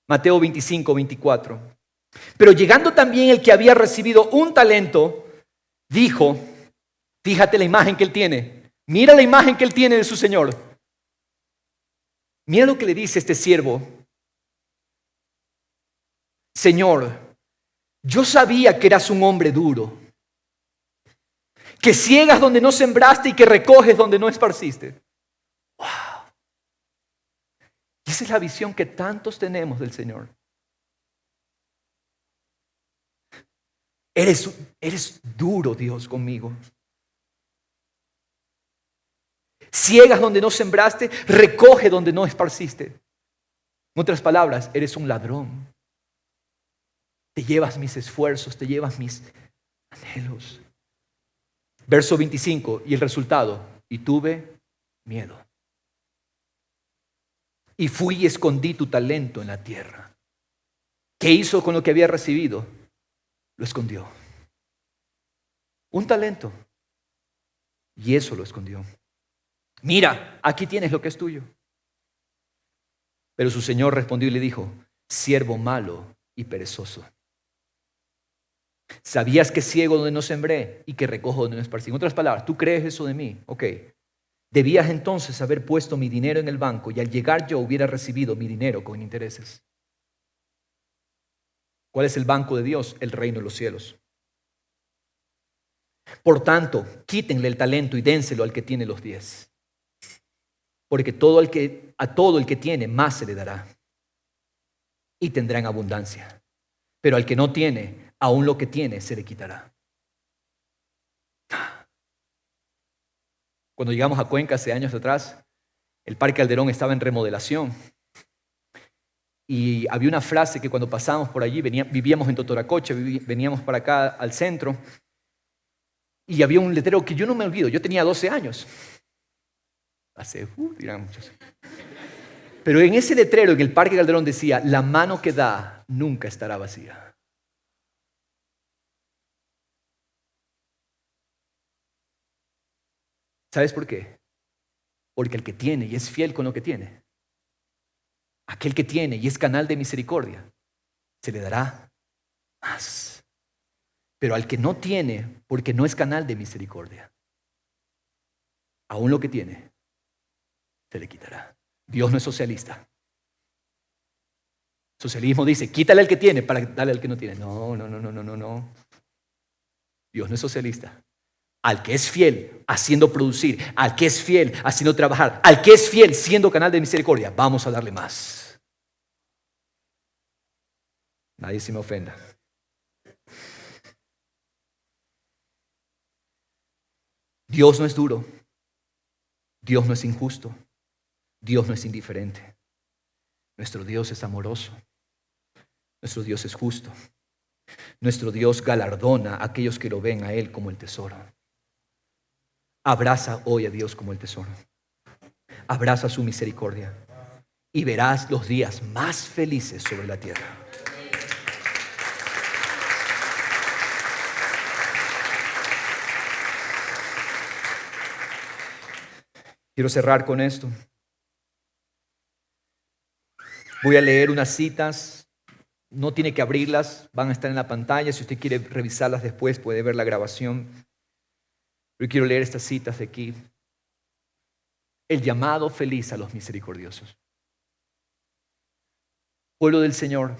Mateo 25, 24. Pero llegando también el que había recibido un talento, dijo: fíjate la imagen que él tiene. Mira la imagen que él tiene de su Señor. Mira lo que le dice este siervo: Señor, yo sabía que eras un hombre duro, que ciegas donde no sembraste y que recoges donde no esparciste. ¡Wow! Y esa es la visión que tantos tenemos del Señor. Eres duro, Dios, conmigo. Ciegas donde no sembraste, recoge donde no esparciste. En otras palabras, eres un ladrón. Te llevas mis esfuerzos, te llevas mis anhelos. Verso 25, y el resultado: y tuve miedo. Y fui y escondí tu talento en la tierra. ¿Qué hizo con lo que había recibido? Lo escondió. Un talento. Y eso lo escondió. Mira, aquí tienes lo que es tuyo. Pero su señor respondió y le dijo: siervo malo y perezoso. ¿Sabías que ciego donde no sembré y que recojo donde no esparcí? En otras palabras, ¿tú crees eso de mí? Ok. Debías entonces haber puesto mi dinero en el banco y al llegar yo hubiera recibido mi dinero con intereses. ¿Cuál es el banco de Dios? El reino de los cielos. Por tanto, quítenle el talento y dénselo al que tiene los 10. Porque a todo el que tiene, más se le dará. Y tendrá en abundancia. Pero al que no tiene, aún lo que tiene se le quitará. Cuando llegamos a Cuenca hace años atrás, el Parque Calderón estaba en remodelación. Y había una frase que cuando pasábamos por allí, vivíamos en Totoracoche, veníamos para acá al centro, y había un letrero que yo no me olvido, yo tenía 12 años. Dirán muchos. Pero en ese letrero, en el Parque Calderón decía, la mano que da nunca estará vacía. ¿Sabes por qué? Porque el que tiene y es fiel con lo que tiene, aquel que tiene y es canal de misericordia, se le dará más. Pero al que no tiene, porque no es canal de misericordia, aún lo que tiene, se le quitará. Dios no es socialista. Socialismo dice, quítale al que tiene para darle al que no tiene. No. Dios no es socialista. Al que es fiel haciendo producir, al que es fiel haciendo trabajar, al que es fiel siendo canal de misericordia, vamos a darle más. Nadie se me ofenda. Dios no es duro. Dios no es injusto. Dios no es indiferente. Nuestro Dios es amoroso. Nuestro Dios es justo. Nuestro Dios galardona a aquellos que lo ven a Él como el tesoro. Abraza hoy a Dios como el tesoro. Abraza su misericordia y verás los días más felices sobre la tierra. Quiero cerrar con esto. Voy a leer unas citas. No tiene que abrirlas, van a estar en la pantalla. Si usted quiere revisarlas después, puede ver la grabación. Yo quiero leer estas citas de aquí. El llamado feliz a los misericordiosos. Pueblo del Señor,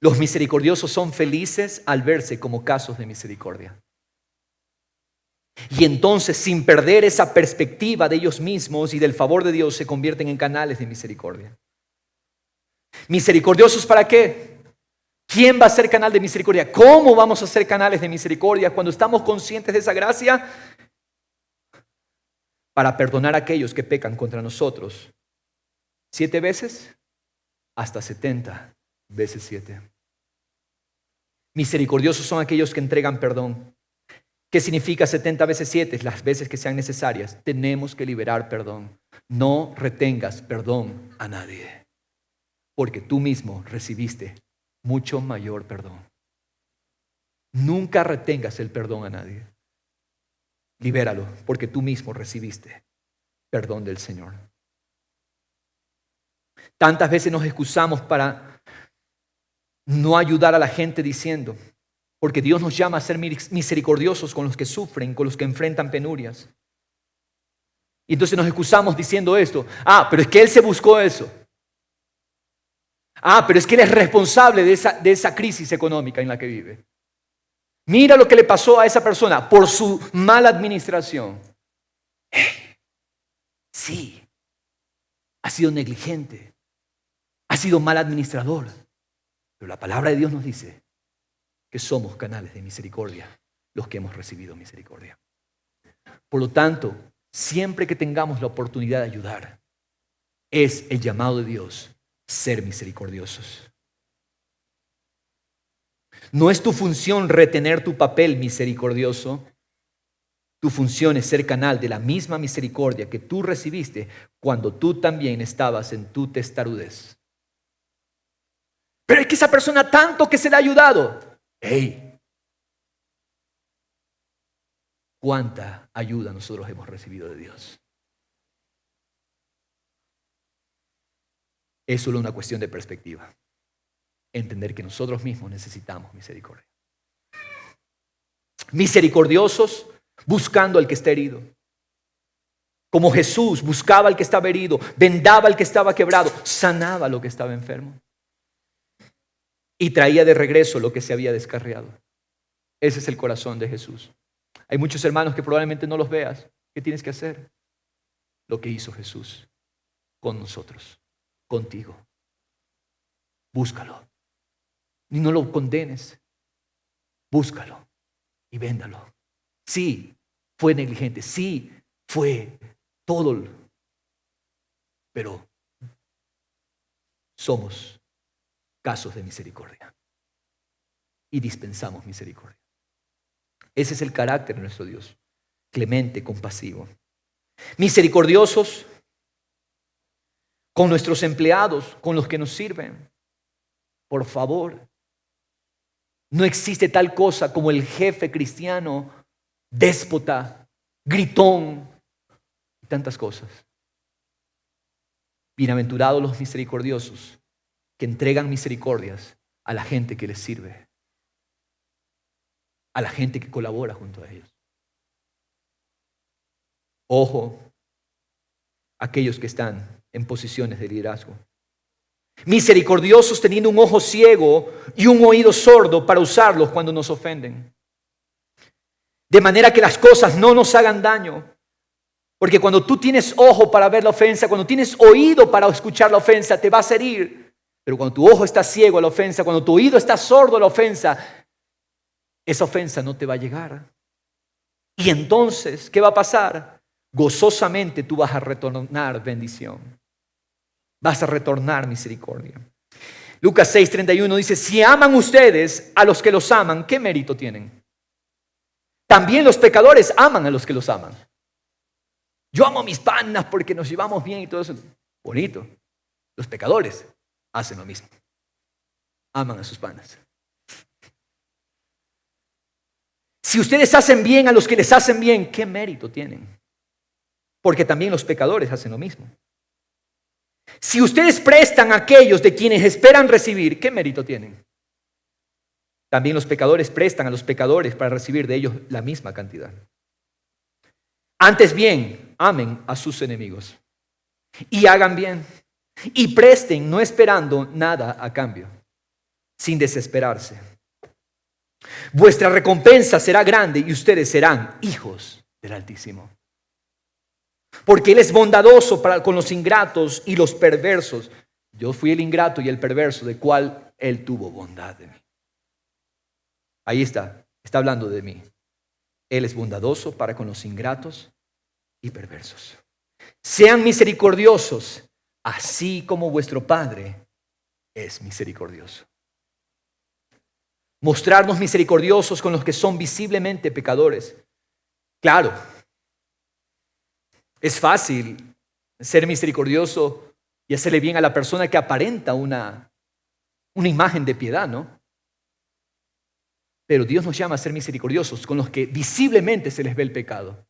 los misericordiosos son felices al verse como casos de misericordia. Y entonces, sin perder esa perspectiva de ellos mismos y del favor de Dios, se convierten en canales de misericordia. ¿Misericordiosos para qué? ¿Quién va a ser canal de misericordia? ¿Cómo vamos a ser canales de misericordia cuando estamos conscientes de esa gracia? Para perdonar a aquellos que pecan contra nosotros 7 veces hasta 70 veces 7. Misericordiosos son aquellos que entregan perdón. ¿Qué significa 70 veces 7? Las veces que sean necesarias. Tenemos que liberar perdón. No retengas perdón a nadie, porque tú mismo recibiste mucho mayor perdón. Nunca retengas el perdón a nadie. Libéralo, porque tú mismo recibiste perdón del Señor. Tantas veces nos excusamos para no ayudar a la gente diciendo, porque Dios nos llama a ser misericordiosos con los que sufren, con los que enfrentan penurias. Y entonces nos excusamos diciendo esto. Pero es que Él se buscó eso. Pero es que Él es responsable de esa crisis económica en la que vive. Mira lo que le pasó a esa persona por su mala administración. Sí, ha sido negligente, ha sido mal administrador. Pero la palabra de Dios nos dice que somos canales de misericordia, los que hemos recibido misericordia. Por lo tanto, siempre que tengamos la oportunidad de ayudar, es el llamado de Dios ser misericordiosos. No es tu función retener tu papel misericordioso. Tu función es ser canal de la misma misericordia que tú recibiste cuando tú también estabas en tu testarudez. Pero es que esa persona tanto que se le ha ayudado. ¿Cuánta ayuda nosotros hemos recibido de Dios? Es solo una cuestión de perspectiva. Entender que nosotros mismos necesitamos misericordia. Misericordiosos buscando al que está herido. Como Jesús buscaba al que estaba herido, vendaba al que estaba quebrado, sanaba lo que estaba enfermo y traía de regreso lo que se había descarriado. Ese es el corazón de Jesús. Hay muchos hermanos que probablemente no los veas. ¿Qué tienes que hacer? Lo que hizo Jesús con nosotros, contigo. Búscalo. Y no lo condenes. Búscalo y véndalo. Sí, fue negligente. Sí, fue todo. Pero somos casos de misericordia. Y dispensamos misericordia. Ese es el carácter de nuestro Dios. Clemente, compasivo. Misericordiosos con nuestros empleados, con los que nos sirven. Por favor, no existe tal cosa como el jefe cristiano déspota, gritón y tantas cosas. Bienaventurados los misericordiosos que entregan misericordias a la gente que les sirve, a la gente que colabora junto a ellos. Ojo, aquellos que están en posiciones de liderazgo. Misericordiosos teniendo un ojo ciego y un oído sordo para usarlos cuando nos ofenden. De manera que las cosas no nos hagan daño. Porque cuando tú tienes ojo para ver la ofensa, cuando tienes oído para escuchar la ofensa, te vas a herir. Pero cuando tu ojo está ciego a la ofensa, cuando tu oído está sordo a la ofensa, esa ofensa no te va a llegar. Y entonces, ¿qué va a pasar? Gozosamente tú vas a retornar bendición. Vas a retornar misericordia. Lucas 6:31 dice, si aman ustedes a los que los aman, ¿qué mérito tienen? También los pecadores aman a los que los aman. Yo amo a mis panas porque nos llevamos bien y todo eso. Bonito. Los pecadores hacen lo mismo. Aman a sus panas. Si ustedes hacen bien a los que les hacen bien, ¿qué mérito tienen? Porque también los pecadores hacen lo mismo. Si ustedes prestan a aquellos de quienes esperan recibir, ¿qué mérito tienen? También los pecadores prestan a los pecadores para recibir de ellos la misma cantidad. Antes bien, amen a sus enemigos y hagan bien y presten no esperando nada a cambio, sin desesperarse. Vuestra recompensa será grande y ustedes serán hijos del Altísimo. Porque Él es bondadoso con los ingratos y los perversos. Yo fui el ingrato y el perverso, de cual Él tuvo bondad de mí. Ahí está hablando de mí. Él es bondadoso para con los ingratos y perversos. Sean misericordiosos, así como vuestro Padre es misericordioso. Mostrarnos misericordiosos con los que son visiblemente pecadores. Claro, es fácil ser misericordioso y hacerle bien a la persona que aparenta una imagen de piedad, ¿no? Pero Dios nos llama a ser misericordiosos con los que visiblemente se les ve el pecado.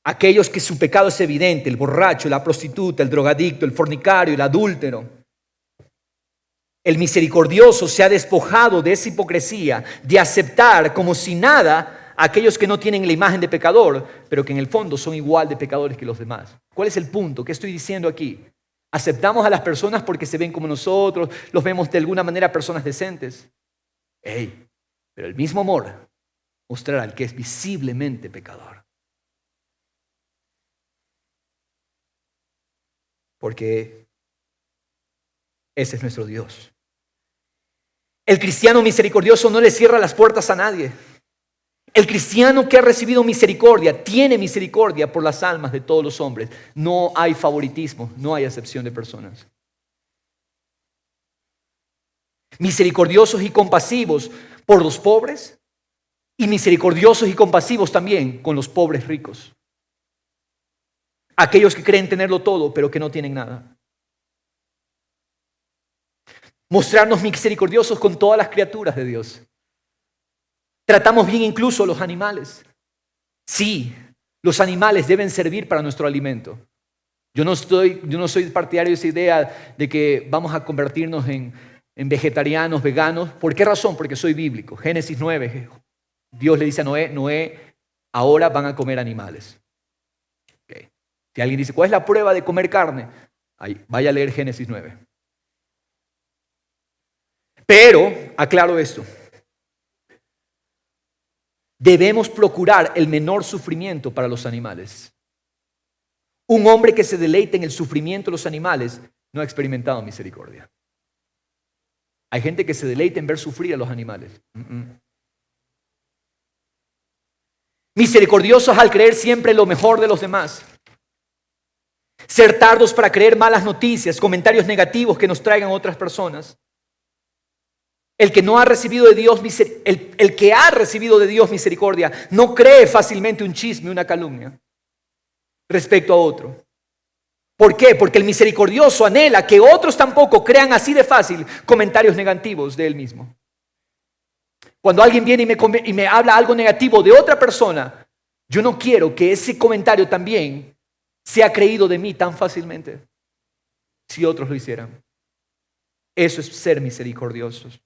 Aquellos que su pecado es evidente, el borracho, la prostituta, el drogadicto, el fornicario, el adúltero. El misericordioso se ha despojado de esa hipocresía, de aceptar como si nada a aquellos que no tienen la imagen de pecador, pero que en el fondo son igual de pecadores que los demás. ¿Cuál es el punto? ¿Qué estoy diciendo aquí? Aceptamos a las personas porque se ven como nosotros, los vemos de alguna manera personas decentes. Pero el mismo amor mostrará al que es visiblemente pecador. Porque ese es nuestro Dios. El cristiano misericordioso no le cierra las puertas a nadie. El cristiano que ha recibido misericordia tiene misericordia por las almas de todos los hombres. No hay favoritismo, no hay acepción de personas. Misericordiosos y compasivos por los pobres y misericordiosos y compasivos también con los pobres ricos. Aquellos que creen tenerlo todo pero que no tienen nada. Mostrarnos misericordiosos con todas las criaturas de Dios. Tratamos bien incluso a los animales. Sí, los animales deben servir para nuestro alimento. Yo no soy partidario de esa idea de que vamos a convertirnos en vegetarianos, veganos. ¿Por qué razón? Porque soy bíblico. Génesis 9, Dios le dice a Noé, ahora van a comer animales. Okay. Si alguien dice, ¿cuál es la prueba de comer carne? Ahí, vaya a leer Génesis 9. Pero, aclaro esto, debemos procurar el menor sufrimiento para los animales. Un hombre que se deleite en el sufrimiento de los animales no ha experimentado misericordia. Hay gente que se deleita en ver sufrir a los animales. Misericordiosos al creer siempre lo mejor de los demás. Ser tardos para creer malas noticias, comentarios negativos que nos traigan otras personas. El que no ha recibido de Dios, el que ha recibido de Dios misericordia, no cree fácilmente un chisme, una calumnia respecto a otro. ¿Por qué? Porque el misericordioso anhela que otros tampoco crean así de fácil comentarios negativos de él mismo. Cuando alguien viene y me habla algo negativo de otra persona, yo no quiero que ese comentario también sea creído de mí tan fácilmente, si otros lo hicieran. Eso es ser misericordiosos.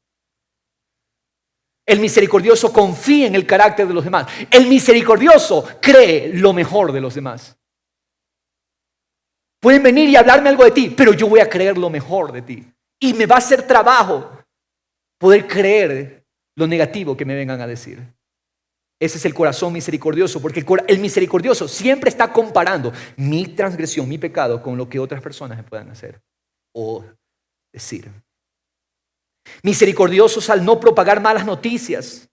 El misericordioso confía en el carácter de los demás. El misericordioso cree lo mejor de los demás. Pueden venir y hablarme algo de ti, pero yo voy a creer lo mejor de ti. Y me va a hacer trabajo poder creer lo negativo que me vengan a decir. Ese es el corazón misericordioso, porque el misericordioso siempre está comparando mi transgresión, mi pecado, con lo que otras personas me puedan hacer o decir. Misericordiosos al no propagar malas noticias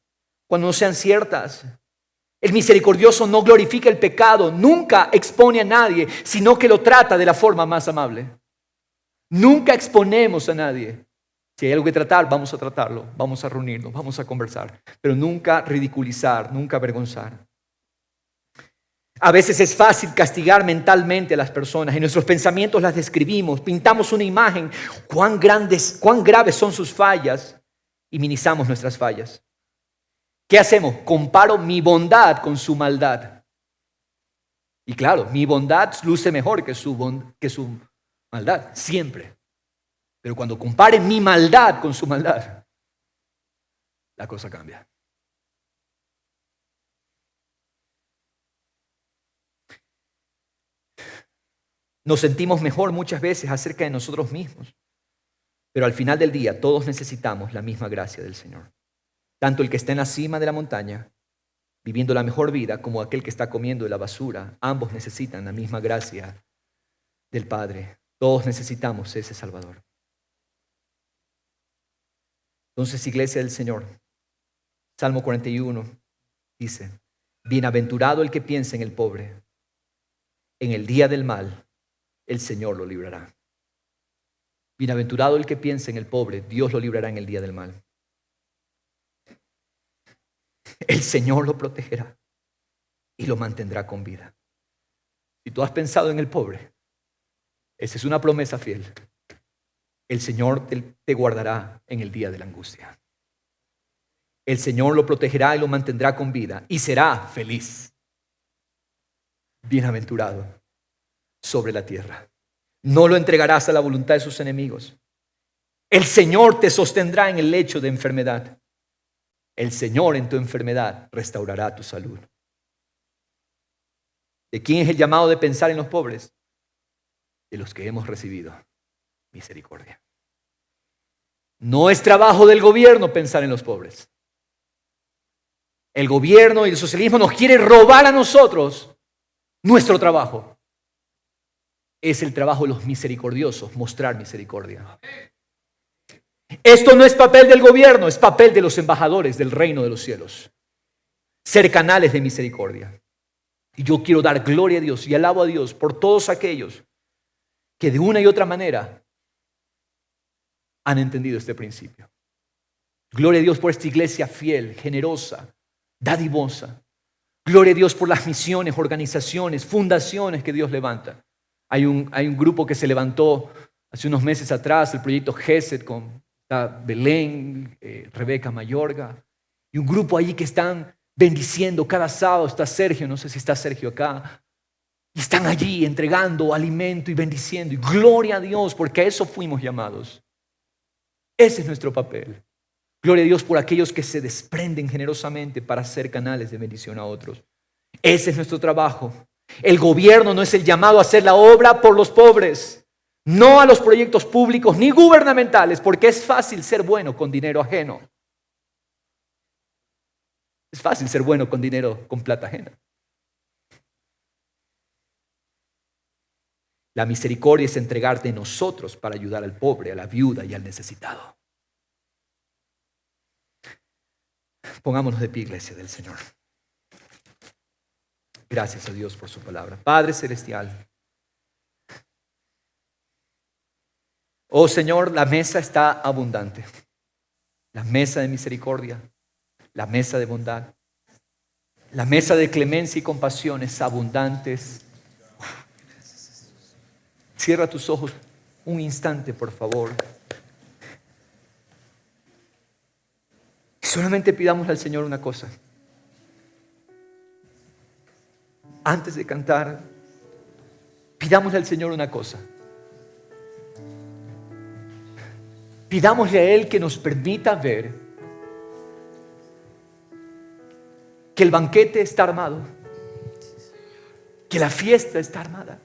cuando no sean ciertas. El misericordioso no glorifica el pecado, nunca expone a nadie, sino que lo trata de la forma más amable. Nunca exponemos a nadie. Si hay algo que tratar, vamos a tratarlo, vamos a reunirnos, vamos a conversar, pero nunca ridiculizar, nunca avergonzar. A veces es fácil castigar mentalmente a las personas. En nuestros pensamientos las describimos, pintamos una imagen, cuán graves son sus fallas y minimizamos nuestras fallas. ¿Qué hacemos? Comparo mi bondad con su maldad. Y claro, mi bondad luce mejor que su maldad, siempre. Pero cuando compare mi maldad con su maldad, la cosa cambia. Nos sentimos mejor muchas veces acerca de nosotros mismos. Pero al final del día todos necesitamos la misma gracia del Señor. Tanto el que está en la cima de la montaña, viviendo la mejor vida, como aquel que está comiendo de la basura, ambos necesitan la misma gracia del Padre. Todos necesitamos ese Salvador. Entonces, iglesia del Señor, Salmo 41 dice, bienaventurado el que piensa en el pobre, en el día del mal, el Señor lo librará. Bienaventurado el que piensa en el pobre, Dios lo librará en el día del mal. El Señor lo protegerá y lo mantendrá con vida. Si tú has pensado en el pobre, esa es una promesa fiel. El Señor te guardará en el día de la angustia. El Señor lo protegerá y lo mantendrá con vida y será feliz. Bienaventurado sobre la tierra. No lo entregarás a la voluntad de sus enemigos. El Señor te sostendrá en el lecho de enfermedad. El Señor en tu enfermedad restaurará tu salud. ¿De quién es el llamado de pensar en los pobres? De los que hemos recibido misericordia. No es trabajo del gobierno pensar en los pobres. El gobierno y el socialismo nos quiere robar a nosotros nuestro trabajo. Es el trabajo de los misericordiosos, mostrar misericordia. Esto no es papel del gobierno, es papel de los embajadores del reino de los cielos. Ser canales de misericordia. Y yo quiero dar gloria a Dios y alabo a Dios por todos aquellos que de una y otra manera han entendido este principio. Gloria a Dios por esta iglesia fiel, generosa, dadivosa. Gloria a Dios por las misiones, organizaciones, fundaciones que Dios levanta. Hay un grupo que se levantó hace unos meses atrás, el proyecto GESED, con Belén, Rebeca Mayorga, y un grupo allí que están bendiciendo cada sábado. Está Sergio, no sé si está Sergio acá, y están allí entregando alimento y bendiciendo, y gloria a Dios, porque a eso fuimos llamados. Ese es nuestro papel. Gloria a Dios por aquellos que se desprenden generosamente para ser canales de bendición a otros. Ese es nuestro trabajo. El gobierno no es el llamado a hacer la obra por los pobres, no a los proyectos públicos ni gubernamentales, porque es fácil ser bueno con dinero ajeno. Es fácil ser bueno con dinero, con plata ajena. La misericordia es entregarte a nosotros para ayudar al pobre, a la viuda y al necesitado. Pongámonos de pie, iglesia del Señor. Gracias a Dios por su palabra. Padre celestial. Oh Señor, la mesa está abundante. La mesa de misericordia, la mesa de bondad, la mesa de clemencia y compasión es abundantes. Cierra tus ojos un instante, por favor. Y solamente pidamos al Señor una cosa. Antes de cantar, pidámosle al Señor una cosa. Pidámosle a Él que nos permita ver que el banquete está armado, que la fiesta está armada.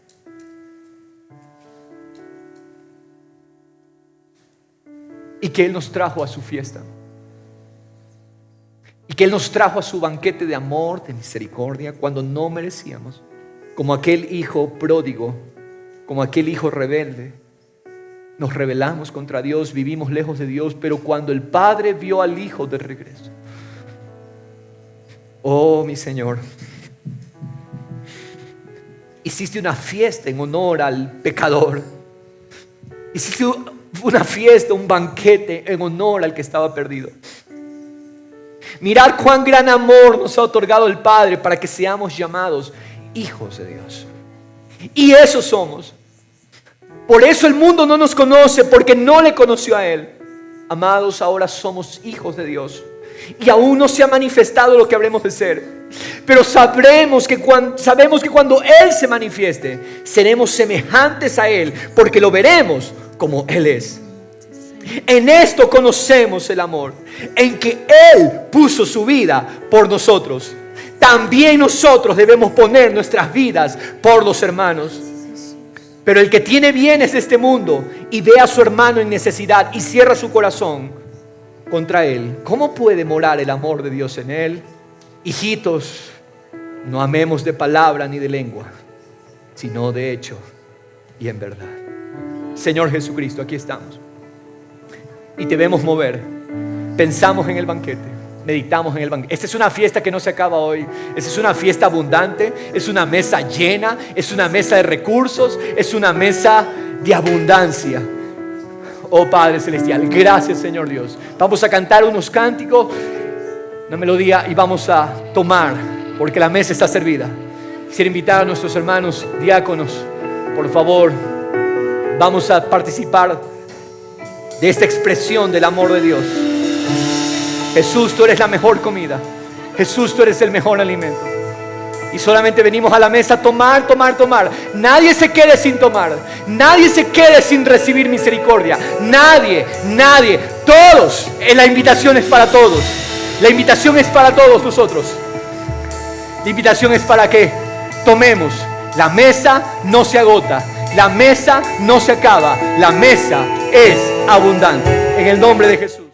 Y que Él nos trajo a su fiesta. Y que Él nos trajo a su banquete de amor, de misericordia, cuando no merecíamos. Como aquel hijo pródigo, como aquel hijo rebelde. Nos rebelamos contra Dios, vivimos lejos de Dios, pero cuando el Padre vio al Hijo de regreso, oh mi Señor, hiciste una fiesta en honor al pecador. Hiciste una fiesta, un banquete en honor al que estaba perdido. Mirad cuán gran amor nos ha otorgado el Padre para que seamos llamados hijos de Dios. Y eso somos. Por eso el mundo no nos conoce, porque no le conoció a Él. Amados, ahora somos hijos de Dios. Y aún no se ha manifestado lo que habremos de ser. Pero sabemos que cuando Él se manifieste, seremos semejantes a Él, porque lo veremos como Él es. En esto conocemos el amor, en que Él puso su vida por nosotros. También nosotros debemos poner nuestras vidas por los hermanos. Pero el que tiene bienes de este mundo y ve a su hermano en necesidad y cierra su corazón contra él, ¿cómo puede morar el amor de Dios en él? Hijitos, no amemos de palabra ni de lengua, sino de hecho y en verdad. Señor Jesucristo, aquí estamos y te vemos mover. Pensamos en el banquete, meditamos en el banquete. Esta es una fiesta que no se acaba hoy. Esta es una fiesta abundante, es una mesa llena, es una mesa de recursos, es una mesa de abundancia. Oh Padre Celestial, gracias Señor Dios. Vamos a cantar unos cánticos, una melodía, y vamos a tomar, porque la mesa está servida. Quisiera invitar a nuestros hermanos diáconos, por favor, vamos a participar de esta expresión del amor de Dios. Jesús, tú eres la mejor comida. Jesús, tú eres el mejor alimento. Y solamente venimos a la mesa a tomar, tomar, tomar. Nadie se quede sin tomar. Nadie se quede sin recibir misericordia. Nadie, nadie. Todos. La invitación es para todos. La invitación es para todos nosotros. La invitación es para que tomemos. La mesa no se agota. La mesa no se acaba. La mesa es abundante. En el nombre de Jesús.